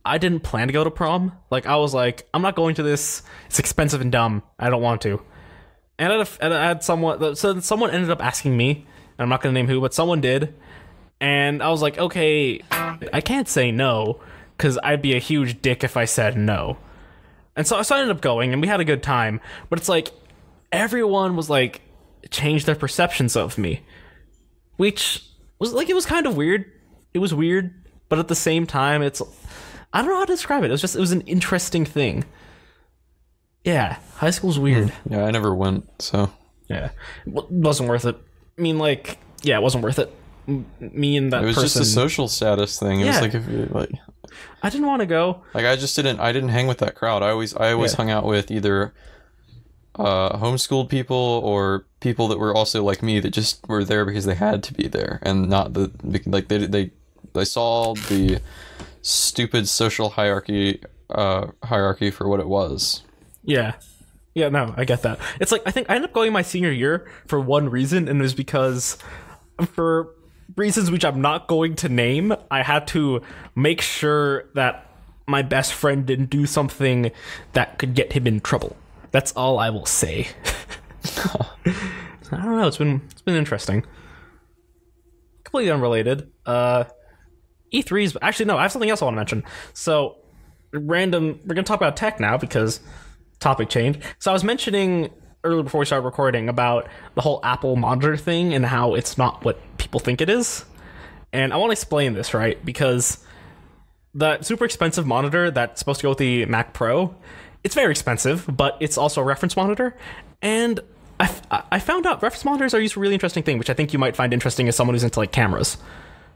A: I didn't plan to go to prom. Like, I was like, I'm not going to this. It's expensive and dumb. I don't want to. And I had someone, so someone ended up asking me, and I'm not going to name who, but someone did. And I was like, okay, I can't say no, because I'd be a huge dick if I said no. And so I ended up going, and we had a good time. But it's like, everyone was like, changed their perceptions of me. Which was like, it was kind of weird. It was weird, but at the same time, I don't know how to describe it. It was an interesting thing. Yeah, high school's weird.
B: Yeah, I never went, so.
A: Yeah, it wasn't worth it. I mean, like, yeah, it wasn't worth it. Me and that person.
B: It was just a social status thing. It was like, if you, like,
A: I didn't want to go.
B: Like, I didn't hang with that crowd. I always hung out with either homeschooled people or people that were also like me that just were there because they had to be there, and not they saw the stupid social hierarchy for what it was. Yeah, no, I get that. It's like, I think I ended up going my senior year for one reason, and it was because, for reasons which I'm not going to name, I had to make sure that my best friend didn't do something that could get him in trouble. That's all I will say. I don't know. It's been interesting. Completely unrelated. E3's actually no. I have something else I want to mention. So, we're gonna talk about tech now because topic change. So I was mentioning earlier before we started recording about the whole Apple monitor thing and how it's not what people think it is. And I want to explain this, right? Because the super expensive monitor that's supposed to go with the Mac Pro, it's very expensive, but it's also a reference monitor. And I found out reference monitors are used for a really interesting thing, which I think you might find interesting as someone who's into like cameras.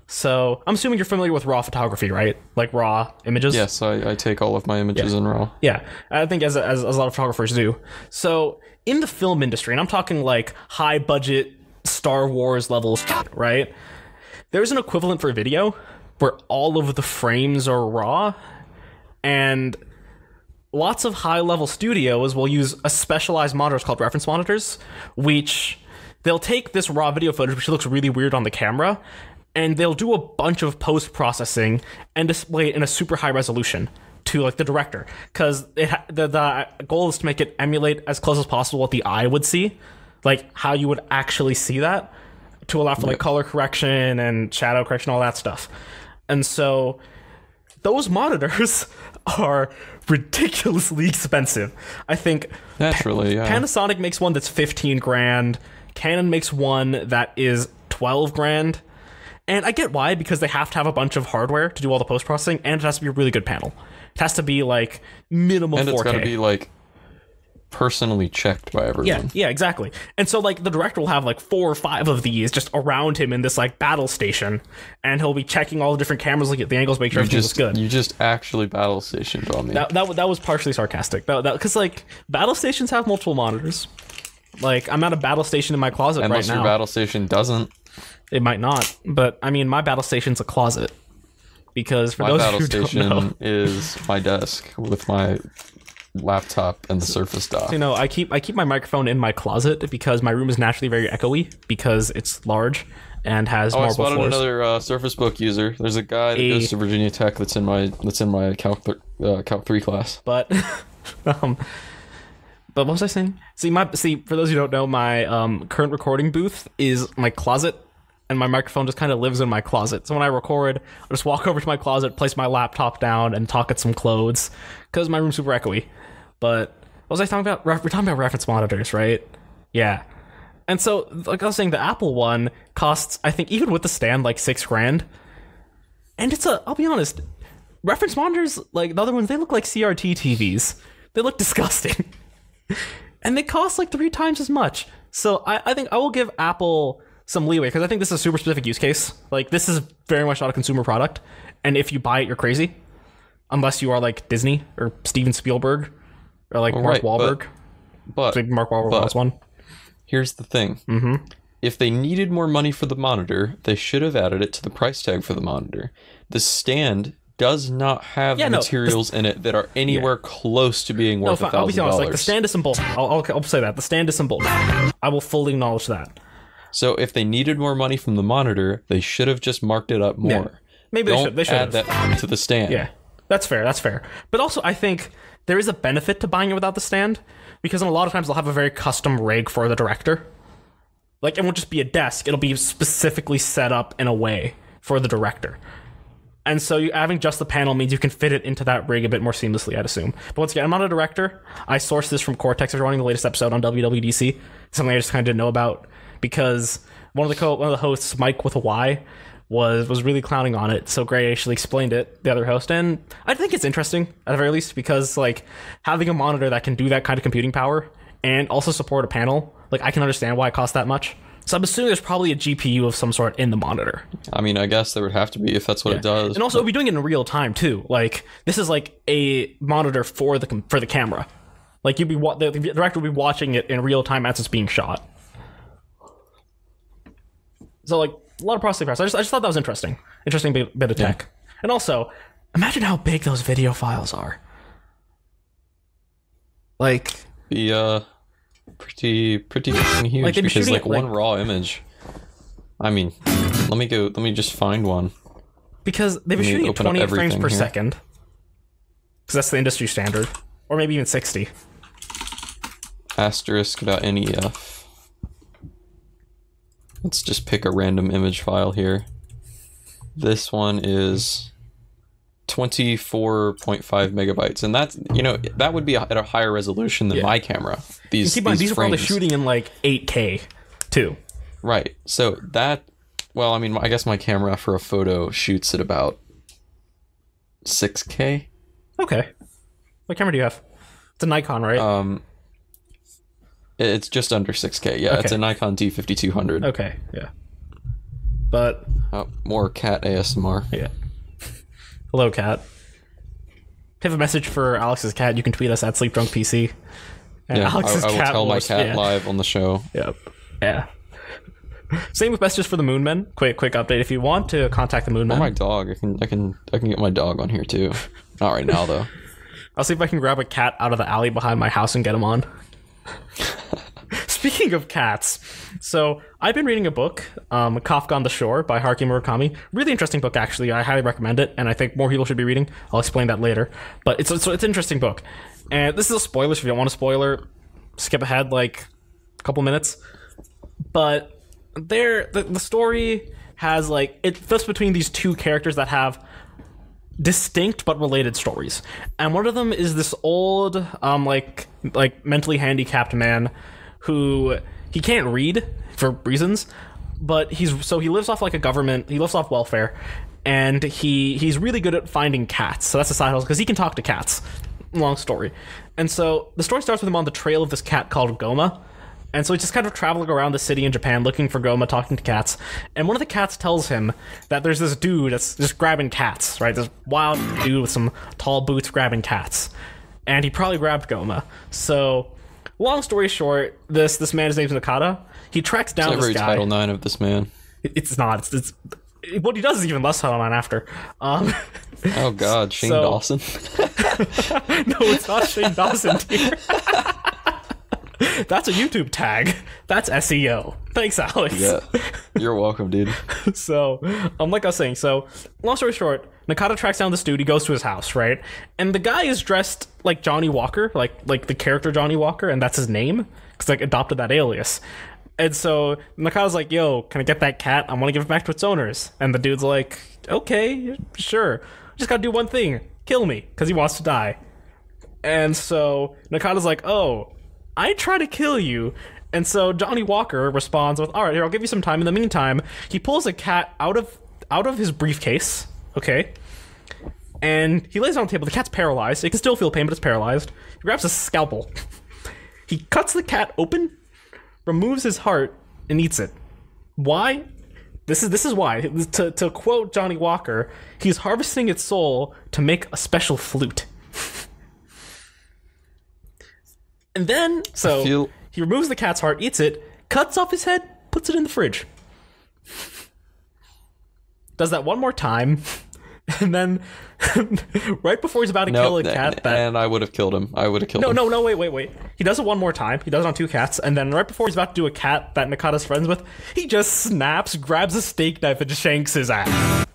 B: So I'm assuming you're familiar with RAW photography, right? Like raw images? Yes, I take all of my images in RAW. Yeah, I think as a lot of photographers do. So in the film industry, and I'm talking like high budget Star Wars levels, right? There's an equivalent for video where all of the frames are raw, and lots of high-level studios will use a specialized monitors called reference monitors, which they'll take this raw video footage, which looks really weird on the camera, and they'll do a bunch of post-processing and display it in a super high resolution to like the director, because the goal is to make it emulate as close as possible what the eye would see.
A: like how you would actually see that, to allow for like color correction and shadow correction, all that stuff. And so those monitors are ridiculously expensive. I think
B: naturally,
A: Panasonic makes one that's 15 grand. Canon makes one that is 12 grand. And I get why, because they have to have a bunch of hardware to do all the post-processing, and it has to be a really good panel. It has to be like minimum 4K.
B: And it's got to be like personally checked by everyone.
A: Yeah, exactly. And so like the director will have like 4 or 5 of these just around him in this like battle station, and he'll be checking all the different cameras, look at the angles, make sure everything looks good.
B: You just actually battle stationed on me.
A: That was partially sarcastic. Because like battle stations have multiple monitors. Like I'm at a battle station in my closet right now.
B: Unless your battle station doesn't.
A: It might not, but I mean my battle station's a closet. Because for those who don't know,
B: my battle station is my desk with my laptop and the Surface dock.
A: So, I keep my microphone in my closet because my room is naturally very echoey because it's large and has marble floors. I spotted
B: another Surface Book user. There's a guy that goes to Virginia Tech that's in my Calc 3 class.
A: But what was I saying? See, for those who don't know, my current recording booth is my closet, and my microphone just kind of lives in my closet. So when I record, I'll just walk over to my closet, place my laptop down, and talk at some clothes because my room's super echoey. But what was I talking about? We're talking about reference monitors, right? Yeah. And so, like I was saying, the Apple one costs, I think, even with the stand, like $6 grand. And I'll be honest, reference monitors, like the other ones, they look like CRT TVs. They look disgusting. And they cost like 3 times as much. So I think I will give Apple some leeway, because I think this is a super specific use case. Like, this is very much not a consumer product. And if you buy it, you're crazy. Unless you are like Disney or Steven Spielberg or like Mark Wahlberg.
B: But
A: Mark Wahlberg wants one.
B: Here's the thing.
A: Mm-hmm.
B: If they needed more money for the monitor, they should have added it to the price tag for the monitor. The stand does not have materials in it that are anywhere close to being worth $1,000.
A: I'll be honest, like the stand is symbolic. I'll say that. The stand is symbolic. I will fully acknowledge that.
B: So if they needed more money from the monitor, they should have just marked it up more.
A: Yeah. Maybe they should. They should
B: add that to the stand.
A: Yeah, that's fair. But also, I think there is a benefit to buying it without the stand, because in a lot of times they'll have a very custom rig for the director. Like, it won't just be a desk. It'll be specifically set up in a way for the director. And so having just the panel means you can fit it into that rig a bit more seamlessly, I'd assume. But once again, I'm not a director. I sourced this from Cortex. If you're running the latest episode on WWDC, something I just kind of didn't know about, because one of the hosts, Mike with a Y, was really clowning on it. So Gray actually explained it, the other host, and I think it's interesting at the very least, because like having a monitor that can do that kind of computing power and also support a panel, like I can understand why it costs that much. So I'm assuming there's probably a GPU of some sort in the monitor.
B: I mean, I guess there would have to be if that's what it does.
A: And also, it'll be doing it in real time too. Like, this is like a monitor for the camera. Like, the director will be watching it in real time as it's being shot. So like a lot of processing power. So I just thought that was interesting. Interesting bit of tech. And also, imagine how big those video files are. Like,
B: pretty fucking huge, like because like one raw image. I mean, let me just find one.
A: Because they've been shooting at 28 frames per second. Because that's the industry standard. Or maybe even 60.
B: *.nef. Let's just pick a random image file here. This one is 24.5 megabytes, and that's, that would be at a higher resolution than my camera. These
A: are probably shooting in like 8K too.
B: Right. So that, well, I mean, I guess my camera for a photo shoots at about 6K.
A: Okay. What camera do you have? It's a Nikon, right?
B: It's just under 6K. Yeah, okay. It's a Nikon D5200.
A: Okay, yeah. But
B: more cat ASMR.
A: Yeah. Hello, cat. If you have a message for Alex's cat, you can tweet us at SleepDrunkPC.
B: And Alex's I will tell my cat live on the show.
A: Yep. Yeah. Same with messages for the Moonmen. Quick update. If you want to contact the Moonmen.
B: Or my dog. I can get my dog on here too. Not right now though.
A: I'll see if I can grab a cat out of the alley behind my house and get him on. Speaking of cats, so I've been reading a book, Kafka on the Shore by Haruki Murakami. Really interesting book, actually. I highly recommend it, and I think more people should be reading. I'll explain that later. But it's an interesting book. And this is a spoiler, so if you don't want a spoiler, skip ahead like couple minutes. But the story has like it flips between these two characters that have distinct but related stories, and one of them is this old like mentally handicapped man who he can't read for reasons, but he lives off like he lives off welfare, and he's really good at finding cats. So that's a side hustle because he can talk to cats. Long story. And so the story starts with him on the trail of this cat called Goma. And so he's just kind of traveling around the city in Japan looking for Goma, talking to cats. And one of the cats tells him that there's this dude that's just grabbing cats, right? This wild dude with some tall boots grabbing cats. And he probably grabbed Goma. So, long story short, this man, his name's Nakata. He tracks down this guy.
B: It's Title IX of this man.
A: It's not. It's what he does is even less Title IX after.
B: Oh, God. Shane Dawson?
A: No, it's not Shane Dawson, dear. That's a YouTube tag. That's SEO. Thanks, Alex.
B: Yeah, you're welcome, dude.
A: So, like I was saying, long story short, Nakata tracks down this dude. He goes to his house, right? And the guy is dressed like Johnny Walker, like the character Johnny Walker, and that's his name because adopted that alias. And so Nakata's like, "Yo, can I get that cat? I want to give it back to its owners." And the dude's like, "Okay, sure. Just gotta do one thing: kill me," because he wants to die. And so Nakata's like, "Oh, I try to kill you." And so Johnny Walker responds with, "All right, here, I'll give you some time." In the meantime, he pulls a cat out of his briefcase, okay? And he lays it on the table. The cat's paralyzed. It can still feel pain, but it's paralyzed. He grabs a scalpel. He cuts the cat open, removes his heart, and eats it. Why? This is why. To quote Johnny Walker, he's harvesting its soul to make a special flute. And then, he removes the cat's heart, eats it, cuts off his head, puts it in the fridge. Does that one more time, and then, right before he's about to kill a cat...
B: And I would have killed him.
A: No, wait. He does it one more time. He does it on two cats, and then right before he's about to do a cat that Nakata's friends with, he just snaps, grabs a steak knife, and shanks his ass.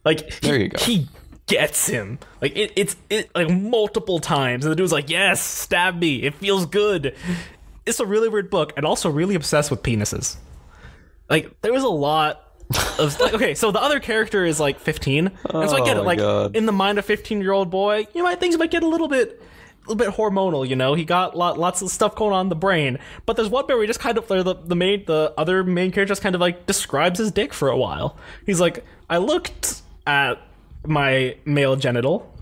B: There you go.
A: He gets him it's like multiple times, and the dude's like, "Yes, stab me, it feels good." It's a really weird book, and also really obsessed with penises. There was a lot of okay, so the other character is 15, and so I get it.
B: God.
A: In the mind of a 15-year-old boy, things might get a little bit hormonal. He got lots of stuff going on in the brain. But there's one bit where he just kind of the other main character just kind of describes his dick for a while. He's like, "I looked at my male genital.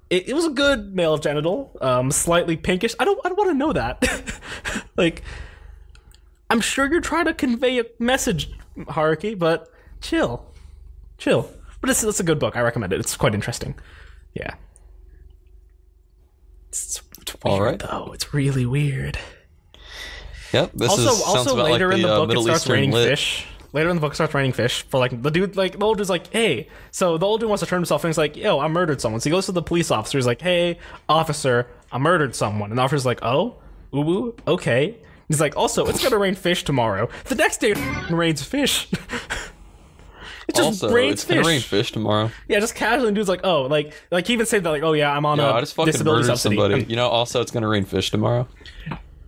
A: It was a good male genital, slightly pinkish. I don't want to know that." I'm sure you're trying to convey a message, Haruki, but chill. But it's a good book. I recommend it. It's quite interesting. Yeah. It's weird, all right, though. It's really weird.
B: Yep. Also
A: later in the book, it starts raining
B: lit.
A: fish. Later in the book, starts raining fish for the dude. The old dude's like, "Hey." So the old dude wants to turn himself in. He's like, "Yo, I murdered someone." So he goes to the police officer. He's like, "Hey, officer, I murdered someone." And the officer's like, "Oh, ooh, okay." He's like, "Also, it's gonna rain fish tomorrow." The next day, it rains fish. It just rains fish.
B: Gonna rain fish tomorrow.
A: Yeah, just casually. And dude's like, "Oh, like he even said that, "Oh yeah, I'm on
B: I just fucking
A: disability
B: murdered
A: subsidy."
B: somebody. Also, it's gonna rain fish tomorrow.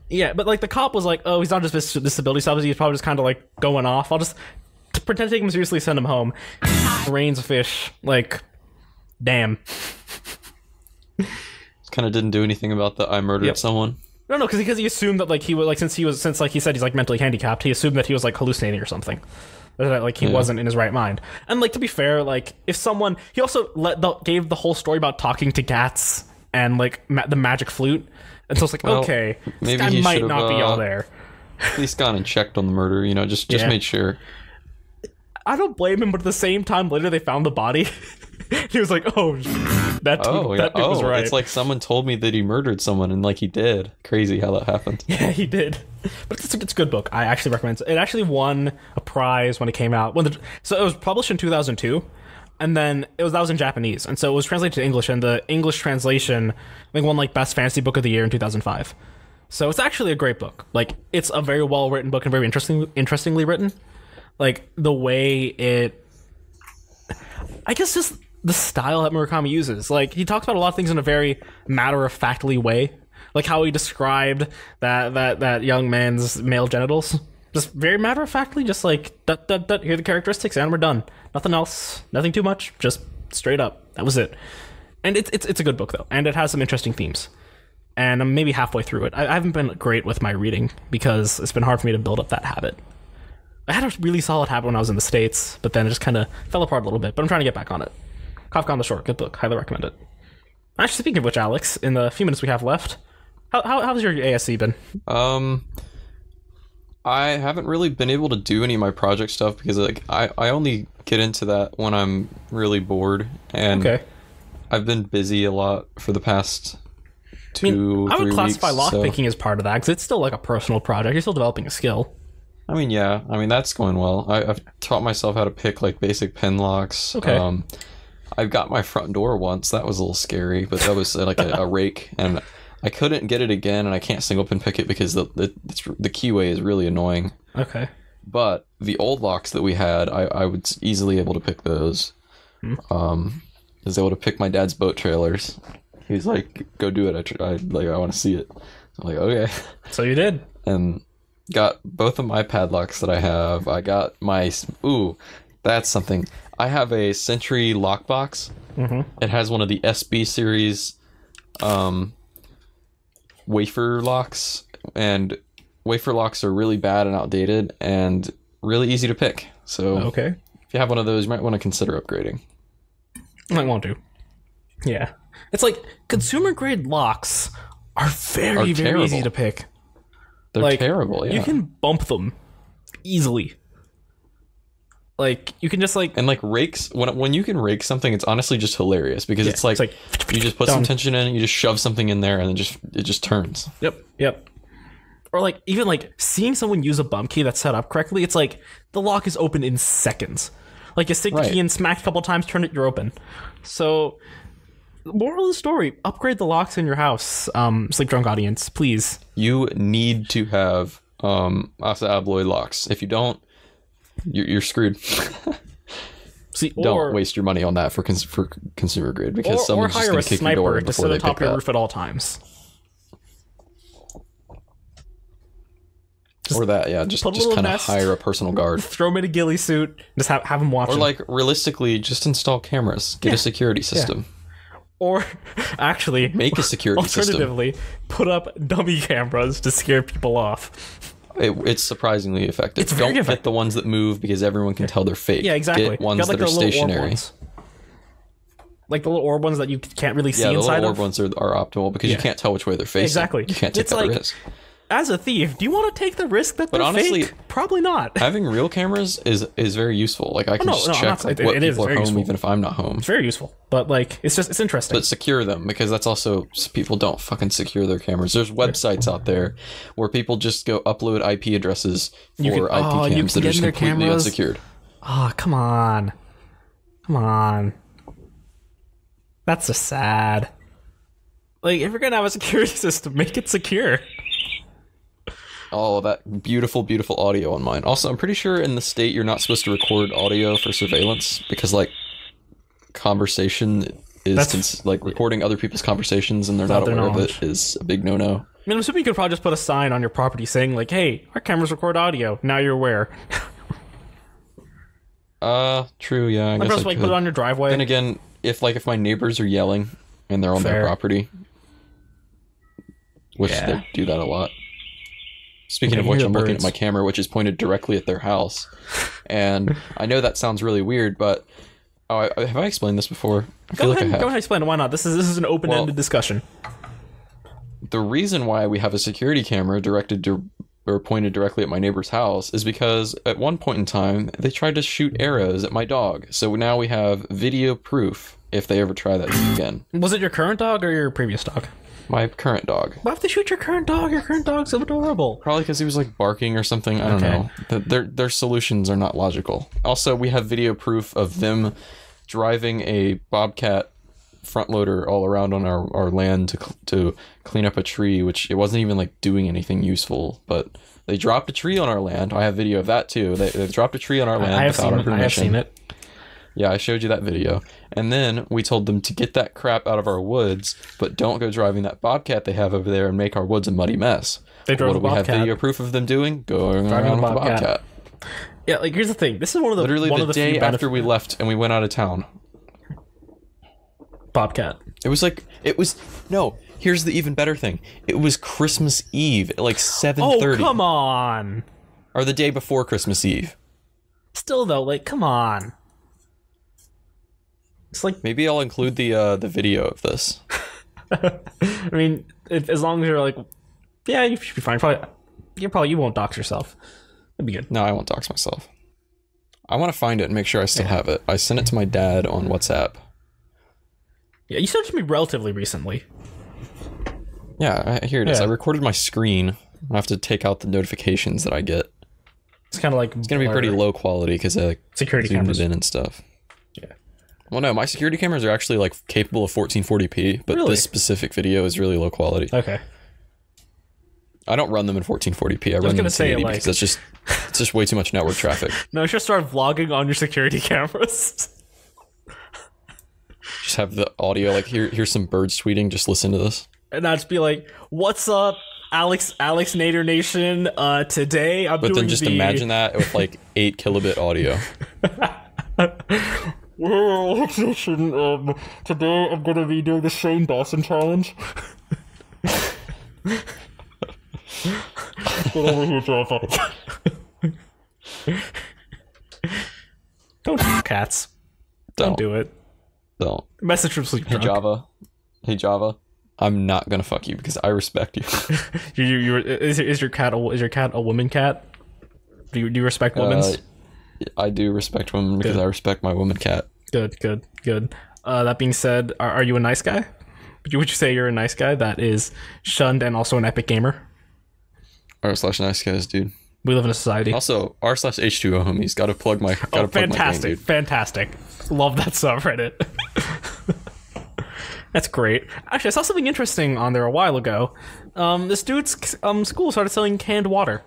A: Yeah, but the cop was like, "Oh, he's not just disability subsidy. He's probably just kind of going off. I'll just pretend to take him seriously, send him home." Rains fish. Damn.
B: Kind of didn't do anything about the I murdered someone.
A: No, because he assumed that he was since he said he's mentally handicapped, he assumed that he was hallucinating or something. That he wasn't in his right mind. And to be fair, if someone, he also gave the whole story about talking to cats and the magic flute, and so it's okay, this guy might not be all there.
B: At least gone and checked on the murder, just made sure.
A: I don't blame him, but at the same time, later they found the body. He was like, "Oh, that dude was right."
B: It's someone told me that he murdered someone, and he did. Crazy how that happened.
A: Yeah, he did. But it's a good book. I actually recommend it. It actually won a prize when it came out. So it was published in 2002, and then that was in Japanese, and so it was translated to English, and the English translation won Best Fantasy Book of the Year in 2005. So it's actually a great book. It's a very well written book and very interestingly written. The way it, I guess, just the style that Murakami uses. He talks about a lot of things in a very matter-of-factly way. Like how he described that young man's male genitals. Just very matter-of-factly, just like, here are the characteristics, and we're done. Nothing else, nothing too much, just straight up. That was it. And it's a good book, though, and it has some interesting themes. And I'm maybe halfway through it. I haven't been great with my reading, because it's been hard for me to build up that habit. I had a really solid habit when I was in the States, but then it just kind of fell apart a little bit, but I'm trying to get back on it. Kafka on the Shore, good book, highly recommend it. Actually, speaking of which, Alex, in the few minutes we have left, how's your ASC been?
B: I haven't really been able to do any of my project stuff because like I only get into that when I'm really bored, and I've been busy a lot for the past 2-3 weeks.
A: I would classify lockpicking as part of that because it's still like a personal project. You're still developing a skill.
B: I mean, yeah. I mean, that's going well. I've taught myself how to pick like basic pen locks.
A: Okay.
B: I've got my front door once. That was a little scary, but that was like a rake, and I couldn't get it again, and I can't single pin pick it because the keyway is really annoying.
A: Okay.
B: But the old locks that we had, I was easily able to pick those. I was able to pick my dad's boat trailers. He was like, "Go do it. I want to see it." I'm like, "Okay."
A: So you did.
B: And got both of my padlocks that I have. I got my that's something. I have a Sentry lockbox. It has one of the SB series wafer locks, and wafer locks are really bad and outdated and really easy to pick. So if you have one of those, you might want to consider upgrading.
A: Might want to. Yeah. It's like consumer grade locks are very easy to pick.
B: They're
A: like,
B: terrible, yeah.
A: You can bump them easily. Like, you can just like...
B: And like rakes, when you can rake something, it's honestly just hilarious because it's like you just put some tension in, you just shove something in there, and it just turns.
A: Yep. Or like, even like seeing someone use a bump key that's set up correctly, it's like the lock is open in seconds. Like, you stick the key in, smack a couple times, turn it, you're open. So, moral of the story, upgrade the locks in your house, Sleepdrunk audience, please.
B: You need to have Asa Abloy locks. If you don't, you're screwed. Don't waste your money on that for consumer grade, because someone's just going to kick your door before they pick that. Or hire a sniper to sit on top of your roof at all times. Or that, yeah, just kind of hire a personal guard.
A: Throw him in a ghillie suit, just have him watch him.
B: Or like, realistically, just install cameras. Get a security system.
A: Or, actually,
B: make a security system.
A: Alternatively, put up dummy cameras to scare people off.
B: It's surprisingly effective. Don't get the ones that move because everyone can tell they're fake.
A: Yeah, exactly.
B: Get ones that are stationary.
A: Like the little orb ones that you can't really see inside of.
B: Yeah, the little orb ones are optimal because you can't tell which way they're facing.
A: Exactly.
B: You can't take that risk.
A: As a thief, do you want to take the risk that they're honestly, fake? Probably not.
B: Having real cameras is very useful. Like, I can check what people are home even if I'm not home.
A: It's very useful, but like it's interesting.
B: But secure them, because that's also, people don't fucking secure their cameras. There's websites out there where people just go upload IP addresses for IP cams that are just completely unsecured.
A: Oh, come on. That's just sad. Like, if you're gonna have a security system, make it secure.
B: Oh, that beautiful, beautiful audio on mine. Also, I'm pretty sure in the state you're not supposed to record audio for surveillance because, like, conversation is like recording other people's conversations and they're not aware of it is a big no-no.
A: I mean, I'm assuming you could probably just put a sign on your property saying, like, "Hey, our cameras record audio. Now you're aware."
B: True. Yeah, I guess I
A: could. Put it on your driveway.
B: Then again, if my neighbors are yelling and they're on their property, which they do that a lot. Speaking of which, I'm looking at my camera, which is pointed directly at their house. And I know that sounds really weird, but... have I explained this before?
A: Go ahead and explain it. Why not? This is an open-ended discussion.
B: The reason why we have a security camera pointed directly at my neighbor's house is because at one point in time, they tried to shoot arrows at my dog. So now we have video proof if they ever try that again. Was
A: it your current dog or your previous dog?
B: My current dog.
A: Why have they shoot your current dog? Your current dog's so adorable.
B: Probably because he was like barking or something. I don't know. Their solutions are not logical. Also, we have video proof of them driving a Bobcat front loader all around on our land to clean up a tree, which it wasn't even like doing anything useful, but they dropped a tree on our land. I have video of that too. They dropped a tree on our land without our permission.
A: I have seen it.
B: Yeah, I showed you that video. And then we told them to get that crap out of our woods, but don't go driving that Bobcat they have over there and make our woods a muddy mess.
A: They drove
B: what do we have
A: Bobcat.
B: Video proof of them doing? Going around with the Bobcat.
A: Yeah, like here's the thing. This is one of the
B: literally
A: one
B: the
A: of the
B: day
A: few
B: after we left and we went out of town.
A: Bobcat.
B: It was like no. Here's the even better thing. It was Christmas Eve at like 7:30.
A: Oh, come on.
B: Or the day before Christmas Eve.
A: Still though, like, come on. It's like
B: maybe I'll include the video of this.
A: I mean, as long as you're like, yeah, you should be fine. You won't dox yourself. That'd be good.
B: No, I won't dox myself. I want to find it and make sure I still have it. I sent it to my dad on WhatsApp.
A: Yeah, you sent it to me relatively recently.
B: Yeah, here it is. I recorded my screen. I have to take out the notifications that I get.
A: It's kind of like
B: it's gonna be pretty low quality because I
A: security
B: zoomed
A: cameras
B: it in and stuff.
A: Yeah.
B: Well, no, my security cameras are actually like capable of 1440p, but
A: really?
B: This specific video is really low quality.
A: Okay.
B: I don't run them in 1440p. I run them in 1080 because it's just way too much network traffic.
A: No, you should start vlogging on your security cameras.
B: Just have the audio like here's some birds tweeting. Just listen to this.
A: And I'd just be like, "What's up, Alex Nader Nation? Today I'm doing."
B: But then just imagine that with like 8 kilobit audio.
A: Well, Alex Nation, today I'm gonna be doing the Shane Dawson challenge. Get over here, Java. Don't do cats. Don't do it.
B: Don't.
A: Message from Sleepdrunk.
B: Hey Java. I'm not gonna fuck you because I respect you.
A: Is your cat a woman cat? Do you respect women's?
B: I do respect women because I respect my woman cat.
A: Good. That being said, are you a nice guy? Would you say you're a nice guy that is shunned and also an epic gamer?
B: r/nice guys, dude.
A: We live in a society.
B: Also, r/H2O homies. Gotta plug my.
A: Fantastic. Love that subreddit. That's great. Actually, I saw something interesting on there a while ago. This dude's school started selling canned water.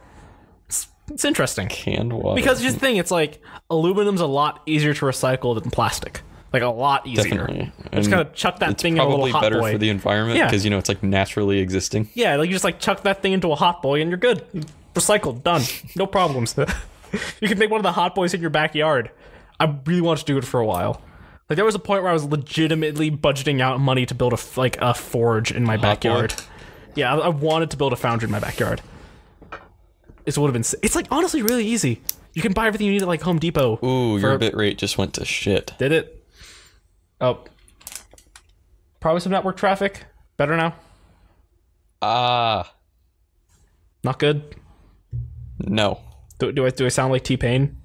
A: It's interesting.
B: Canned water.
A: Because here's the thing, it's like aluminum's a lot easier to recycle than plastic. Like a lot easier.
B: Definitely.
A: Just kind of chuck that thing in a little hot boy.
B: It's probably better for the environment because you know it's like naturally existing.
A: Yeah, like you just like chuck that thing into a hot boy and you're good. Recycled, done. No problems. You can make one of the hot boys in your backyard. I really wanted to do it for a while. Like there was a point where I was legitimately budgeting out money to build a forge in my backyard. Yeah, I wanted to build a foundry in my backyard. It would have been. It's like honestly really easy. You can buy everything you need at like Home Depot.
B: Ooh, your bitrate just went to shit.
A: Did it? Oh, probably some network traffic. Better now. Not good.
B: No.
A: Do I sound like T-Pain?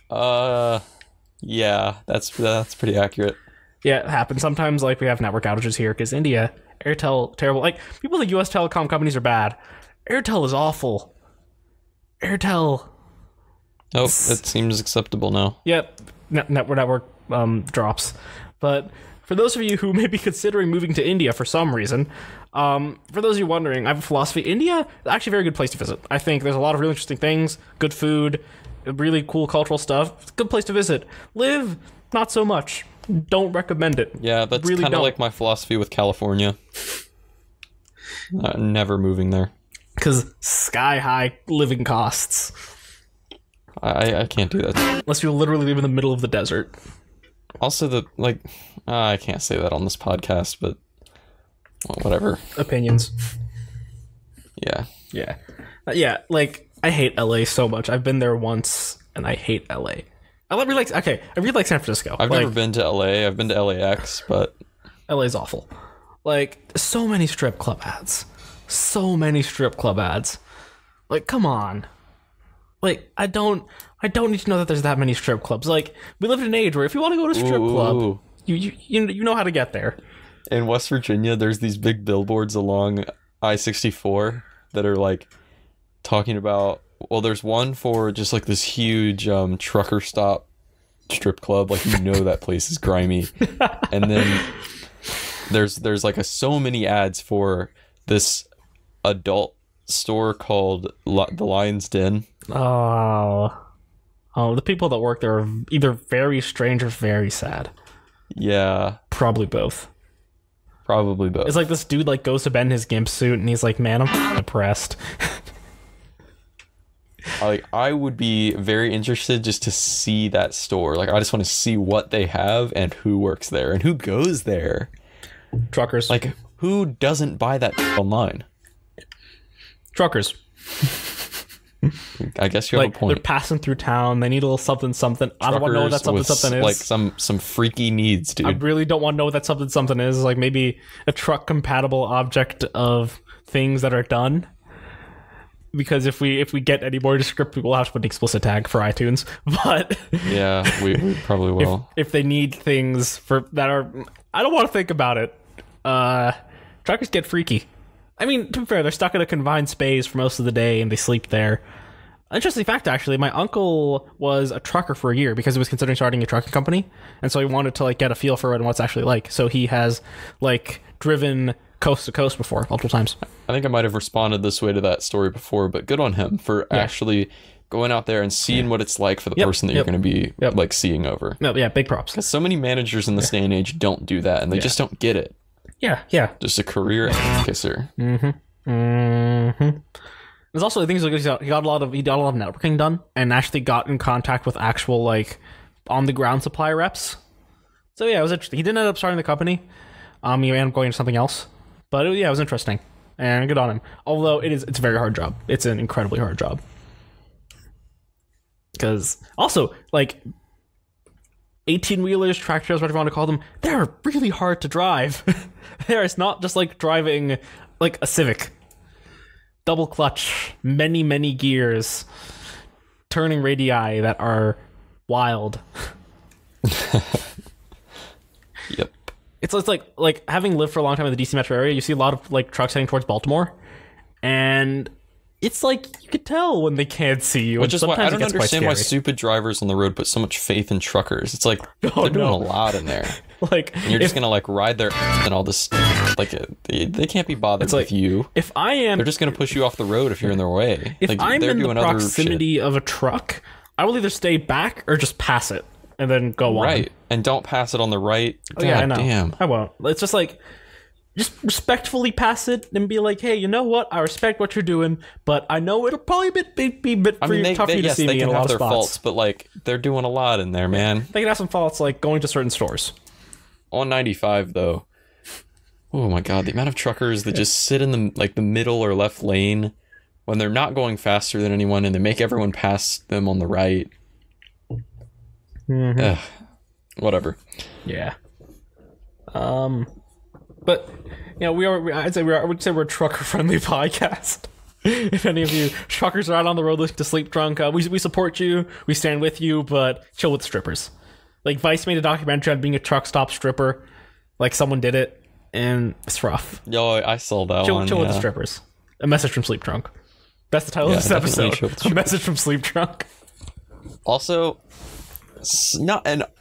B: Yeah, that's pretty accurate.
A: Yeah, it happens sometimes. Like we have network outages here because India, Airtel, terrible. Like people think U.S. telecom companies are bad. Airtel is awful. Airtel.
B: Nope, it seems acceptable now.
A: Yep, network drops. But for those of you who may be considering moving to India for some reason, for those of you wondering, I have a philosophy. India is actually a very good place to visit. I think there's a lot of really interesting things, good food, really cool cultural stuff. It's a good place to visit. Live, not so much. Don't recommend it.
B: Yeah, that's really kind of like my philosophy with California. Never moving there.
A: Because sky-high living costs.
B: I can't do that.
A: Unless you literally live in the middle of the desert.
B: Also, I can't say that on this podcast, but whatever.
A: Opinions.
B: Yeah.
A: Yeah, like, I hate LA so much. I've been there once, and I hate LA. I really like San Francisco.
B: I've never been to LA. I've been to LAX, but
A: LA's awful. Like, so many strip club ads. Like, come on. Like, I don't need to know that there's that many strip clubs. Like, we live in an age where if you want to go to a strip club, you know how to get there.
B: In West Virginia, there's these big billboards along I-64 that are like talking about. Well, there's one for just like this huge trucker stop strip club. Like, you know that place is grimy. And then there's like so many ads for this adult store called the Lion's Den.
A: Oh, Oh, the people that work there are either very strange or very sad.
B: Yeah.
A: Probably both. It's like this dude like goes to bed in his gimp suit and he's like, man, I'm depressed.
B: Like, I would be very interested just to see that store. Like, I just want to see what they have and who works there and who goes there.
A: Truckers.
B: Like, who doesn't buy that online?
A: Truckers.
B: I guess you have a point.
A: They're passing through town. They need a little something.
B: Truckers
A: I don't want to know what that something is.
B: Like some freaky needs, dude.
A: I really don't want to know what that something is. Like maybe a truck compatible object of things that are done. Because if we get any more descriptive, we'll have to put an explicit tag for iTunes. But
B: yeah, we probably will.
A: If they need things for that are, I don't want to think about it. Truckers get freaky. I mean, to be fair, they're stuck in a confined space for most of the day and they sleep there. Interesting fact, actually, my uncle was a trucker for a year because he was considering starting a trucking company, and so he wanted to like get a feel for it and what it's actually like. So he has like driven coast to coast before multiple times.
B: I think I might have responded this way to that story before, but good on him for actually going out there and seeing what it's like for the person that you're going to be like seeing over.
A: No, yeah, big props.
B: Because so many managers in this day and age don't do that, and they just don't get it.
A: Yeah.
B: Just a career kisser.
A: There's also things like he got a lot of networking done and actually got in contact with actual like on the ground supply reps. So yeah, it was interesting. He didn't end up starting the company. He ended up going to something else. But it was interesting and good on him. Although it's a very hard job. It's an incredibly hard job. Because also like 18-wheelers, tractors, whatever you want to call them, they're really hard to drive. It's not just like driving like a Civic. Double clutch, many gears, turning radii that are wild.
B: Yep.
A: It's like having lived for a long time in the DC metro area, you see a lot of like trucks heading towards Baltimore, and it's like you could tell when they can't see you.
B: Which is why I don't understand why stupid drivers on the road put so much faith in truckers. It's like they're doing a lot in there.
A: Like,
B: and you're just gonna like ride their and all this. Like they can't be bothered with you.
A: If I am,
B: they're just gonna push you off the road if you're in their way.
A: If
B: like,
A: I'm in the proximity of a truck, I will either stay back or just pass it and then go on.
B: Right, and don't pass it on the right.
A: Oh, yeah, I know.
B: Damn.
A: I won't. It's just like. Just respectfully pass it and be like, hey, you know what? I respect what you're doing, but I know it'll probably be a bit tough for you to see me in a lot of spots. Faults,
B: but like they're doing a lot in there, man.
A: They can have some faults, like going to certain stores.
B: On 95, though, oh my god, the amount of truckers that just sit in the middle or left lane when they're not going faster than anyone, and they make everyone pass them on the right. Whatever.
A: Yeah. But I'd say we're a trucker-friendly podcast. If any of you truckers are out on the road listening to Sleep Drunk, we support you, we stand with you, but chill with strippers. Like Vice made a documentary on being a truck stop stripper, like someone did it, and it's rough.
B: Yo, I saw that one.
A: Chill with the strippers. A message from Sleep Drunk. That's the title of this episode. A message from Sleep Drunk.
B: Also,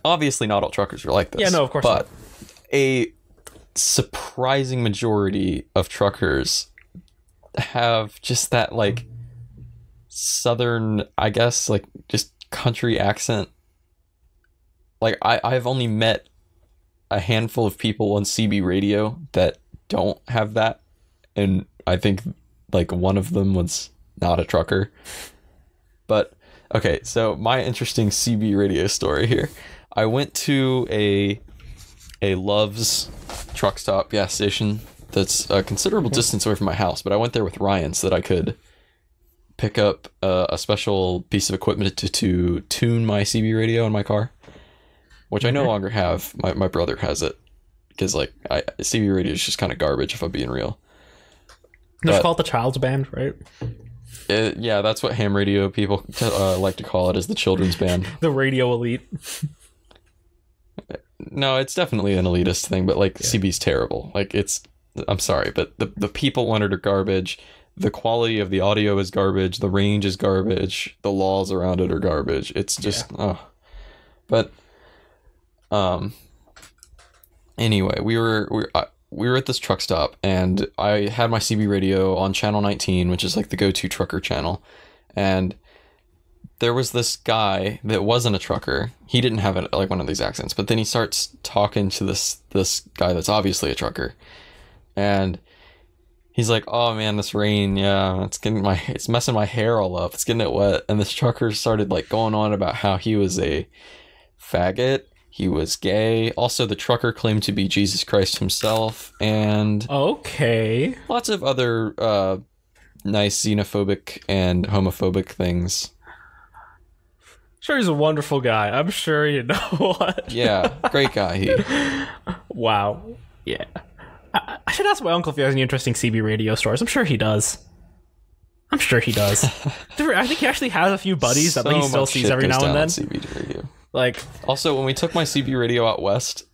B: obviously not all truckers are like this.
A: Yeah, no, of course not.
B: But a surprising majority of truckers have just that like southern, I guess, like just country accent. Like I've only met a handful of people on CB radio that don't have that, and I think like one of them was not a trucker. But okay, so my interesting CB radio story here. I went to a Love's truck stop gas station that's a considerable distance away from my house, but I went there with Ryan so that I could pick up a special piece of equipment to tune my CB radio in my car, which I no longer have. My brother has it because like CB radio is just kind of garbage if I'm being real.
A: It's called the child's band, right?
B: Yeah, that's what ham radio people like to call it, is the children's band.
A: The radio elite.
B: No, it's definitely an elitist thing, but like CB's terrible. Like I'm sorry, but the people on it are garbage. The quality of the audio is garbage. The range is garbage. The laws around it are garbage. It's just But anyway, we were at this truck stop, and I had my CB radio on channel 19, which is like the go-to trucker channel, and there was this guy that wasn't a trucker. He didn't have like one of these accents, but then he starts talking to this guy that's obviously a trucker, and he's like, "Oh man, this rain, yeah, it's messing my hair all up. It's getting it wet." And this trucker started like going on about how he was a faggot, he was gay. Also, the trucker claimed to be Jesus Christ himself, and
A: okay,
B: lots of other nice xenophobic and homophobic things.
A: Sure, he's a wonderful guy. I'm sure you know what.
B: Yeah, great guy. He.
A: Wow. Yeah. I should ask my uncle if he has any interesting CB radio stories. I'm sure he does. I think he actually has a few buddies that he still sees every now and then.
B: CB radio.
A: Like,
B: also, when we took my CB radio out west,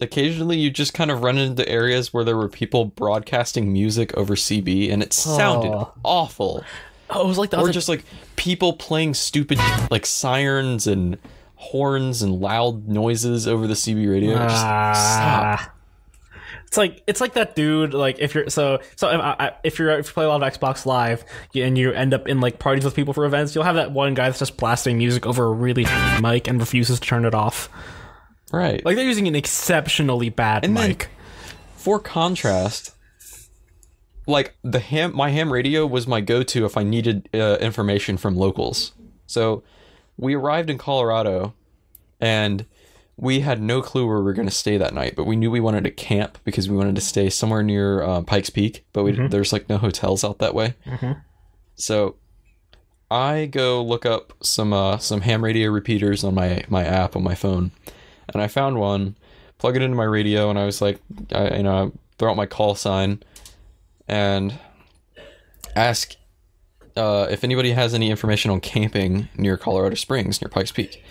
B: occasionally you just kind of run into areas where there were people broadcasting music over CB, and it sounded awful.
A: Oh, it was like
B: just like people playing stupid like sirens and horns and loud noises over the CB radio. Just stop.
A: It's like that dude. Like if you play a lot of Xbox Live and you end up in like parties with people for events, you'll have that one guy that's just blasting music over a really mic and refuses to turn it off.
B: Right.
A: Like they're using an exceptionally bad mic.
B: Then, for contrast, like my ham radio was my go-to if I needed information from locals. So we arrived in Colorado and we had no clue where we were going to stay that night, but we knew we wanted to camp because we wanted to stay somewhere near Pikes Peak, but there's like no hotels out that way. So I go look up some ham radio repeaters on my app on my phone, and I found one, plug it into my radio, and I was like, I throw out my call sign and ask if anybody has any information on camping near Colorado Springs, near Pikes Peak.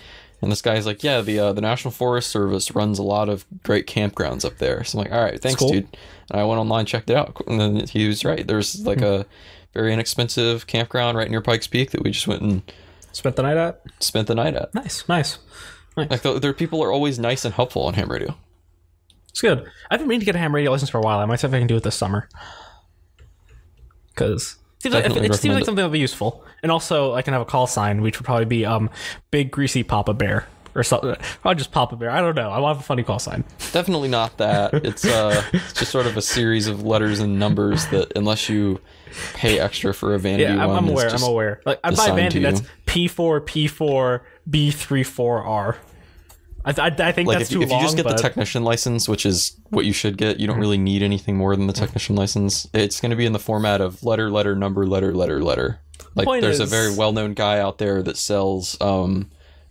B: And this guy's like, yeah, the National Forest Service runs a lot of great campgrounds up there. So I'm like, all right, thanks, dude. And I went online, checked it out, and then he was right. There's like a very inexpensive campground right near Pikes Peak that we just went and
A: spent the night at. Nice.
B: Like their people are always nice and helpful on ham radio.
A: It's good. I've been meaning to get a ham radio license for a while. I might see if I can do it this summer. Because it seems like something that'll be useful. And also, I can have a call sign, which would probably be Big Greasy Papa Bear. Or something. Probably just Papa Bear. I don't know. I want a funny call sign.
B: Definitely not that. It's just sort of a series of letters and numbers that, unless you pay extra for a Vanity one...
A: I'm aware. Like, I buy Vanity, that's P4, B34R. I think
B: like
A: that's
B: if
A: too long.
B: If you just get the technician license, which is what you should get, you don't really need anything more than the technician license. It's going to be in the format of letter, number, letter. Like there's a very well-known guy out there that sells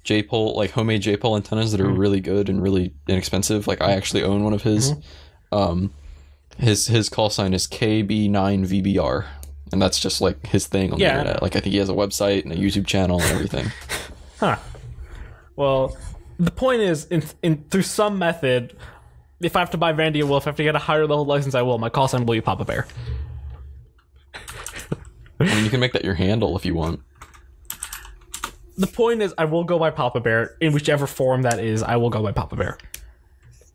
B: J-pole, like homemade J-pole antennas that are really good and really inexpensive. Like I actually own one of his. His call sign is KB9VBR, and that's just like his thing on the internet. Like I think he has a website and a YouTube channel and everything.
A: Well, the point is, in through some method, if I have to buy Vandy, I will. If I have to get a higher level license, I will. My call sign will be Papa Bear.
B: I mean, you can make that your handle if you want.
A: The point is, I will go by Papa Bear in whichever form that is. I will go by Papa Bear.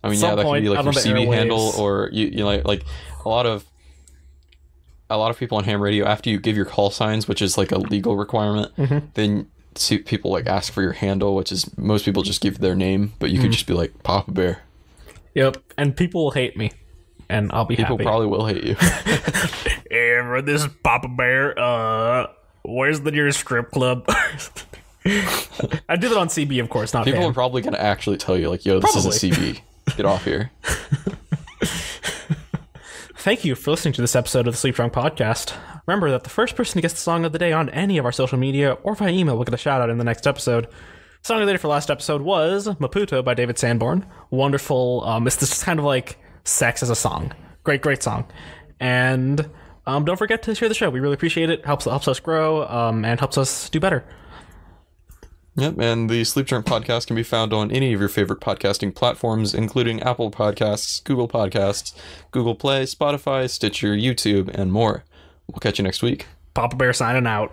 B: I mean, that could be like your CB handle, or you like a lot of people on ham radio. After you give your call signs, which is like a legal requirement, then people like ask for your handle, which is most people just give their name, but you could just be like Papa Bear.
A: Yep, and people will hate me, and I'll be happy.
B: People probably will hate you.
A: Hey, this is Papa Bear. Where's the nearest strip club? I do that on CB, of course, not
B: people
A: fan.
B: are probably going to actually tell you, like, yo, this isn't CB. Get off here.
A: Thank you for listening to this episode of the Sleepdrunk Podcast. Remember that the first person to guess the song of the day on any of our social media or via email will get a shout out in the next episode. Song of the day for last episode was Maputo by David Sanborn. Wonderful. It's this kind of like sex as a song. Great song. And don't forget to share the show. We really appreciate it. Helps us grow and helps us do better.
B: Yep, and the Sleepdrunk Podcast can be found on any of your favorite podcasting platforms, including Apple Podcasts, Google Podcasts, Google Play, Spotify, Stitcher, YouTube, and more. We'll catch you next week.
A: Papa Bear signing out.